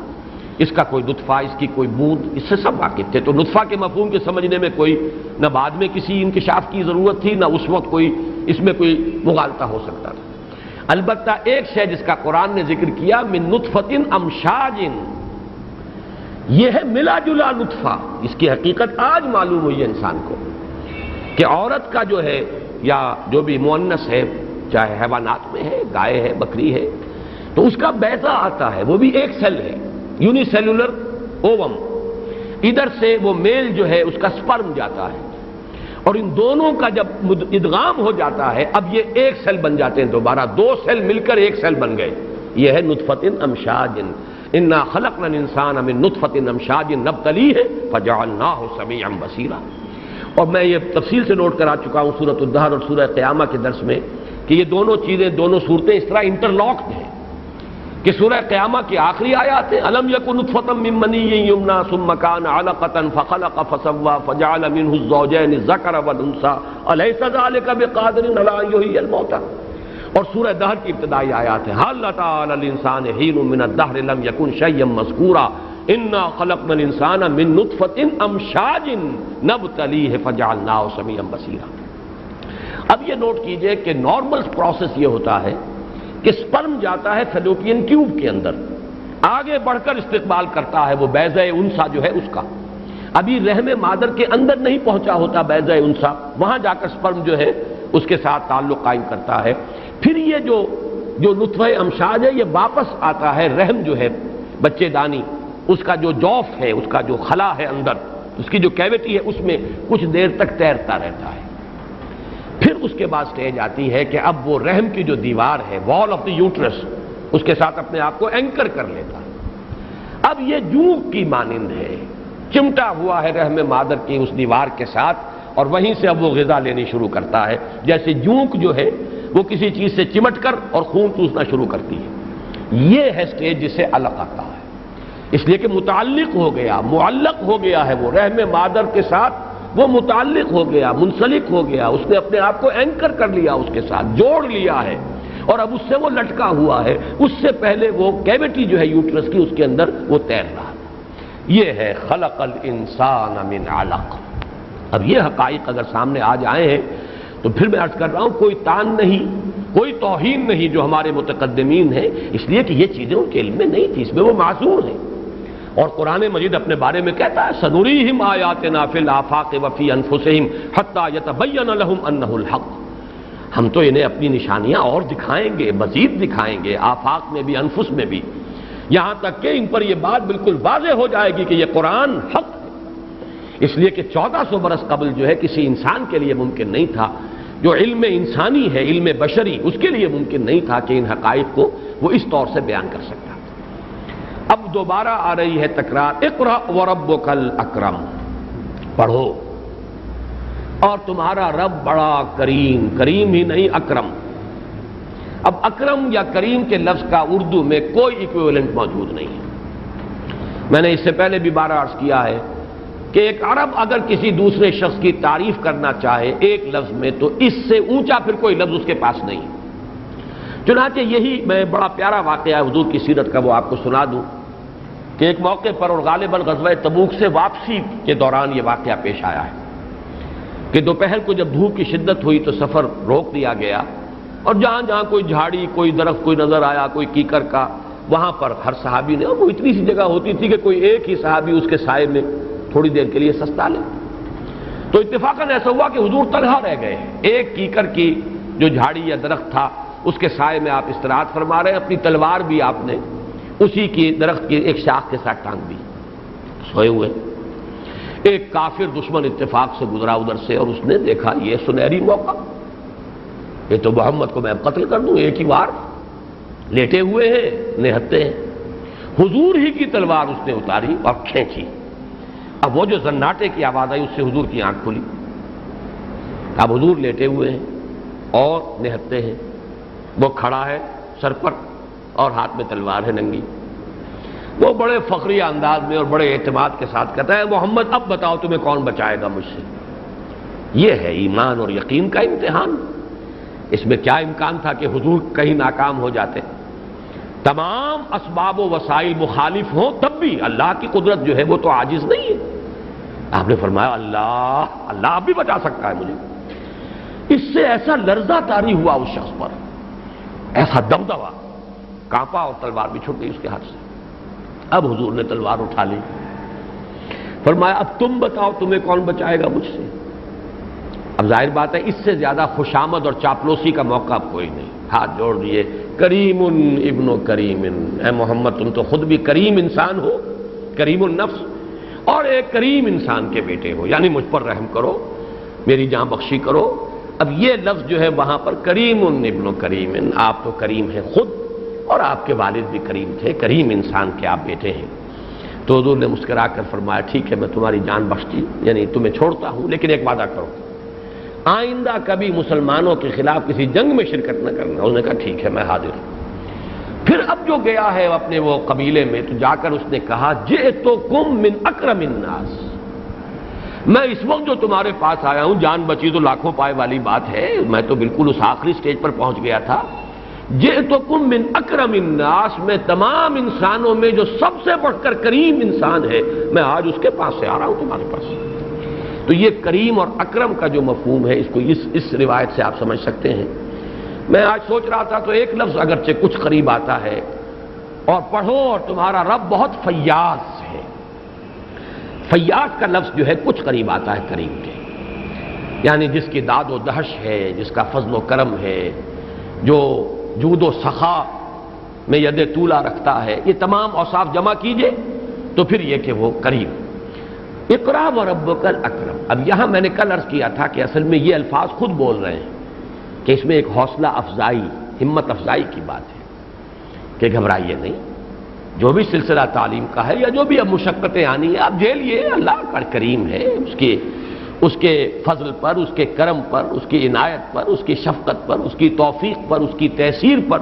اس کا کوئی نطفہ، اس کی کوئی بوند، اس سے سب واقف تھے۔ تو نطفہ کے مفہوم کے سمجھنے میں کوئی نہ بعد میں کسی انکشاف کی ضرورت تھی، نہ اس وقت کوئی اس میں کوئی مغالطہ ہو سکتا تھا۔ البتہ ایک شے جس کا قرآن نے ذکر کیا، من نطفۃ امشاج، یہ ہے ملا جلا نطفہ۔ اس کی حقیقت آج معلوم ہوئی ہے انسان کو کہ عورت کا جو ہے یا جو بھی مؤنث ہے، چاہے حیوانات میں ہے، گائے ہے، بکری ہے، تو اس کا بیضہ آتا ہے، وہ بھی ایک سیل ہے، یونی سیلولر اووم، ادھر سے وہ میل جو ہے اس کا سپرم جاتا ہے، اور ان دونوں کا جب ادغام ہو جاتا ہے اب یہ ایک سیل بن جاتے ہیں، دوبارہ دو سیل مل کر ایک سیل بن گئے۔ یہ ہے نطفۃ امشاج، انا خلقنا الانسان من نطفۃ امشاج نبتلیہ فجعلناہ سمیعا بصیرا۔ اور میں یہ تفصیل سے نوٹ کرا چکا ہوں سورۃ الدہر اور سورہ قیامہ کے درس میں کہ یہ دونوں چیزیں، دونوں صورتیں اس طرح انٹرلاکڈ ہیں کہ سورہ قیامہ کی آخری آیات ہیں، الم یکن نطفۃ من منی یمنا ثم کان علقۃ فخلق فسوى فجعل منه الزوجین الذکر والانثى الیس ذلک بقادر علی ان یحیی الموتى، اور سورہ دہر کی ابتدائی آیات ہیں، هل اتى علی الانسان حین من الدہر لم یکن شیئا مذکورا انا خلقنا الانسان من نطفۃ امشاج نبتلیہ فجعلناہ سمیعا بصیرا۔ اب یہ نوٹ کیجئے کہ نارمل پروسیس یہ ہوتا ہے کہ سپرم جاتا ہے فیلوپین ٹیوب کے اندر، آگے بڑھ کر استقبال کرتا ہے وہ بیضہ انثیٰ جو ہے اس کا، ابھی رحم مادر کے اندر نہیں پہنچا ہوتا بیضہ انثیٰ، وہاں جا کر سپرم جو ہے اس کے ساتھ تعلق قائم کرتا ہے۔ پھر یہ جو نطفہ امشاج ہے یہ واپس آتا ہے رحم جو ہے بچے دانی، اس کا جو جوف ہے، اس کا جو خلا ہے اندر، اس کی جو کیوٹی ہے، اس میں کچھ دیر تک تیرتا رہتا ہے۔ پھر اس کے بعد سٹیج آتی ہے کہ اب وہ رحم کی جو دیوار ہے، وال آف دی یوٹرس، اس کے ساتھ اپنے آپ کو اینکر کر لیتا ہے۔ اب یہ جونک کی مانند ہے، چمٹا ہوا ہے رحم مادر کی اس دیوار کے ساتھ، اور وہیں سے اب وہ غذا لینی شروع کرتا ہے، جیسے جونک جو ہے وہ کسی چیز سے چمٹ کر اور خون چوسنا شروع کرتی ہے۔ یہ ہے سٹیج جسے علقہ کہا ہے، اس لیے کہ متعلق ہو گیا، معلق ہو گیا ہے وہ رحم مادر کے ساتھ، وہ متعلق ہو گیا، منسلک ہو گیا، اس نے اپنے آپ کو اینکر کر لیا، اس کے ساتھ جوڑ لیا ہے، اور اب اس سے وہ لٹکا ہوا ہے، اس سے پہلے وہ کیوٹی جو ہے یوٹرس کی اس کے اندر وہ تیر رہا ہے۔ یہ ہے خلق الانسان من علق۔ اب یہ حقائق اگر سامنے آ جائیں ہیں تو پھر میں عرض کر رہا ہوں کوئی تان نہیں، کوئی توہین نہیں جو ہمارے متقدمین ہیں، اس لیے کہ یہ چیزیں ان کے علم میں نہیں تھی، اس میں وہ معذور ہیں۔ اور قرآن مجید اپنے بارے میں کہتا ہے سنریہم آیاتنا فی الآفاق وفی انفسہم حتی یتبین لہم انہ الحق، ہم تو انہیں اپنی نشانیاں اور دکھائیں گے، مزید دکھائیں گے، آفاق میں بھی انفس میں بھی، یہاں تک کہ ان پر یہ بات بالکل واضح ہو جائے گی کہ یہ قرآن حق ہے۔ اس لیے کہ 1400 برس قبل جو ہے کسی انسان کے لیے ممکن نہیں تھا، جو علم انسانی ہے، علم بشری، اس کے لیے ممکن نہیں تھا کہ ان حقائق کو وہ اس طور سے بیان کر سکتا۔ اب دوبارہ آ رہی ہے تکرار، اقرأ وربک الاکرم، پڑھو اور تمہارا رب بڑا کریم، کریم ہی نہیں اکرم۔ اب اکرم یا کریم کے لفظ کا اردو میں کوئی ایکویولنٹ موجود نہیں ہے۔ میں نے اس سے پہلے بھی بارہ عرض کیا ہے کہ ایک عرب اگر کسی دوسرے شخص کی تعریف کرنا چاہے ایک لفظ میں تو اس سے اونچا پھر کوئی لفظ اس کے پاس نہیں۔ چنانچہ یہی میں بڑا پیارا واقعہ ہے حضور کی سیرت کا وہ آپ کو سنا دوں کہ ایک موقع پر، اور غالباً غزوہ تبوک سے واپسی کے دوران یہ واقعہ پیش آیا ہے کہ دوپہر کو جب دھوپ کی شدت ہوئی تو سفر روک دیا گیا، اور جہاں جہاں کوئی جھاڑی، کوئی درخت کوئی نظر آیا، کوئی کیکر کا، وہاں پر ہر صحابی نے، اور وہ اتنی سی جگہ ہوتی تھی کہ کوئی ایک ہی صحابی اس کے سائے میں تھوڑی دیر کے لیے سستا لے، تو اتفاقاً ایسا ہوا کہ حضور تنہا رہ گئے، ایک کیکر کی جو جھاڑی یا درخت تھا اس کے سائے میں آپ استراحت فرما رہے ہیں، اپنی تلوار بھی آپ نے اسی کی درخت کی ایک شاخ کے ساتھ ٹانگ دی۔ سوئے ہوئے. ایک کافر دشمن اتفاق سے گزرا ادھر سے اور اس نے دیکھا یہ سنہری موقع، یہ تو محمد کو میں قتل کر دوں، ایک ہی وار. لیٹے ہوئے ہیں، نہتے ہیں. حضور ہی کی تلوار اس نے اتاری اور کھینچی. اب وہ جو زناٹے کی آواز آئی اس سے حضور کی آنکھ کھلی. اب حضور لیٹے ہوئے ہیں اور نہتے ہیں. وہ کھڑا ہے سر پر اور ہاتھ میں تلوار ہے ننگی. وہ بڑے فخری انداز میں اور بڑے اعتماد کے ساتھ کہتا ہے محمد اب بتاؤ تمہیں کون بچائے گا مجھ سے. یہ ہے ایمان اور یقین کا امتحان. اس میں کیا امکان تھا کہ حضور کہیں ناکام ہو جاتے. تمام اسباب و وسائل مخالف ہوں تب بھی اللہ کی قدرت جو ہے وہ تو عاجز نہیں ہے. آپ نے فرمایا اللہ اب بھی بچا سکتا ہے مجھے. اس سے ایسا لرزہ طاری ہوا اس شخص پر، ایسا دبدبا، کانپا اور تلوار بھی چھوٹ گئی اس کے ہاتھ سے. اب حضور نے تلوار اٹھا لی. فرمایا اب تم بتاؤ تمہیں کون بچائے گا مجھ سے. اب ظاہر بات ہے اس سے زیادہ خوشامد اور چاپلوسی کا موقع اب کوئی نہیں. ہاتھ جوڑ دیے، کریم ابن کریم، اے محمد تم تو خود بھی کریم انسان ہو، کریم النفس، اور ایک کریم انسان کے بیٹے ہو، یعنی مجھ پر رحم کرو، میری جان بخشی کرو. اب یہ لفظ جو ہے وہاں پر کریم ابن کریم، آپ تو کریم ہیں خود اور آپ کے والد بھی کریم تھے، کریم انسان کے آپ بیٹے ہیں. تو حضور نے مسکرا کر فرمایا ٹھیک ہے میں تمہاری جان بخشتی، یعنی تمہیں چھوڑتا ہوں، لیکن ایک وعدہ کرو آئندہ کبھی مسلمانوں کے خلاف کسی جنگ میں شرکت نہ کرنا. اس نے کہا ٹھیک ہے میں حاضر ہوں. پھر اب جو گیا ہے اپنے وہ قبیلے میں تو جا کر اس نے کہا جئتکم من اکرم الناس، میں اس وقت جو تمہارے پاس آیا ہوں، جان بچی تو لاکھوں پائے والی بات ہے، میں تو بالکل اس آخری سٹیج پر پہنچ گیا تھا. جئتکم من اکرم الناس، میں تمام انسانوں میں جو سب سے بڑھ کر کریم انسان ہے میں آج اس کے پاس سے آ رہا ہوں تمہارے پاس. تو یہ کریم اور اکرم کا جو مفہوم ہے اس کو اس روایت سے آپ سمجھ سکتے ہیں. میں آج سوچ رہا تھا تو ایک لفظ اگرچہ کچھ قریب آتا ہے، اور پڑھو اور تمہارا رب بہت فیاض ہے. فیاض کا لفظ جو ہے کچھ قریب آتا ہے کریم کے، یعنی جس کی داد و دہش ہے، جس کا فضل و کرم ہے، جو جود و سخا میں ید طولہ رکھتا ہے. یہ تمام اوصاف جمع کیجئے تو پھر یہ کہ وہ کریم. اقرا وربک الاکرم. اب یہاں میں نے کل عرض کیا تھا کہ اصل میں یہ الفاظ خود بول رہے ہیں کہ اس میں ایک حوصلہ افزائی، ہمت افزائی کی بات ہے کہ گھبرائیے نہیں. جو بھی سلسلہ تعلیم کا ہے یا جو بھی اب مشقتیں آنی ہیں آپ جھیلیے، اللہ کا کریم ہے، اس کے فضل پر، اس کے کرم پر، اس کی عنایت پر، اس کی شفقت پر، اس کی توفیق پر، اس کی تیسیر پر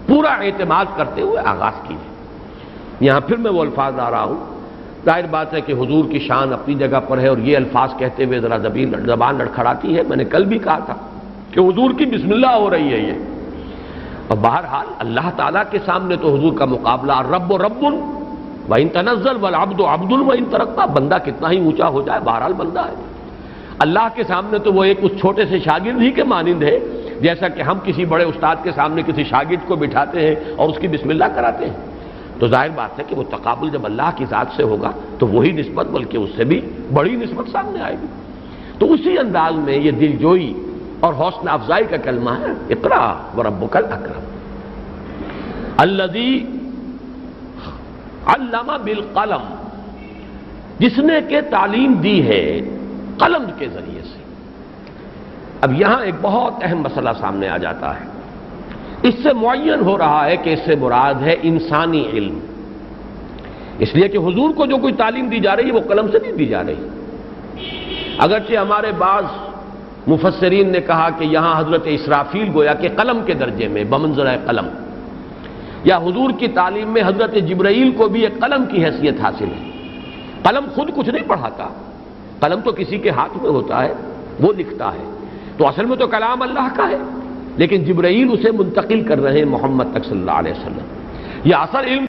پورا اعتماد کرتے ہوئے آغاز کیجیے. یہاں پھر میں وہ الفاظ لا رہا ہوں. ظاہر بات ہے کہ حضور کی شان اپنی جگہ پر ہے اور یہ الفاظ کہتے ہوئے ذرا زبان لڑکھڑاتی ہے. میں نے کل بھی کہا تھا کہ حضور کی بسم اللہ ہو رہی ہے یہ. اور بہرحال اللہ تعالیٰ کے سامنے تو حضور کا مقابلہ رب و رب وَإِن تَنَزَّلْ وَالْعَبْدُ عَبْدٌ وَإِن تَرَقَّى، بندہ کتنا ہی اونچا ہو جائے بہرحال بندہ ہے. اللہ کے سامنے تو وہ ایک اس چھوٹے سے شاگرد ہی کے مانند ہے، جیسا کہ ہم کسی بڑے استاد کے سامنے کسی شاگرد کو بٹھاتے ہیں اور اس کی بسم اللہ کراتے ہیں. تو ظاہر بات ہے کہ وہ تقابل جب اللہ کی ذات سے ہوگا تو وہی نسبت بلکہ اس سے بھی بڑی نسبت سامنے آئے گی. تو اسی انداز میں یہ دل جوئی اور حوصلہ افزائی کا کلمہ ہے اقرا وربک الاکرم الذی علم بالقلم، جس نے کہ تعلیم دی ہے قلم کے ذریعے سے. اب یہاں ایک بہت اہم مسئلہ سامنے آ جاتا ہے. اس سے معین ہو رہا ہے کہ اس سے مراد ہے انسانی علم، اس لیے کہ حضور کو جو کوئی تعلیم دی جا رہی ہے وہ قلم سے نہیں دی جا رہی. اگرچہ ہمارے بعض مفسرین نے کہا کہ یہاں حضرت اسرافیل گویا کہ قلم کے درجے میں بمنزلہ قلم، یا حضور کی تعلیم میں حضرت جبرائیل کو بھی ایک قلم کی حیثیت حاصل ہے. قلم خود کچھ نہیں پڑھاتا، قلم تو کسی کے ہاتھ میں ہوتا ہے، وہ لکھتا ہے. تو اصل میں تو کلام اللہ کا ہے، لیکن جبرائیل اسے منتقل کر رہے ہیں محمد تک صلی اللہ علیہ وسلم. یہ اصل علم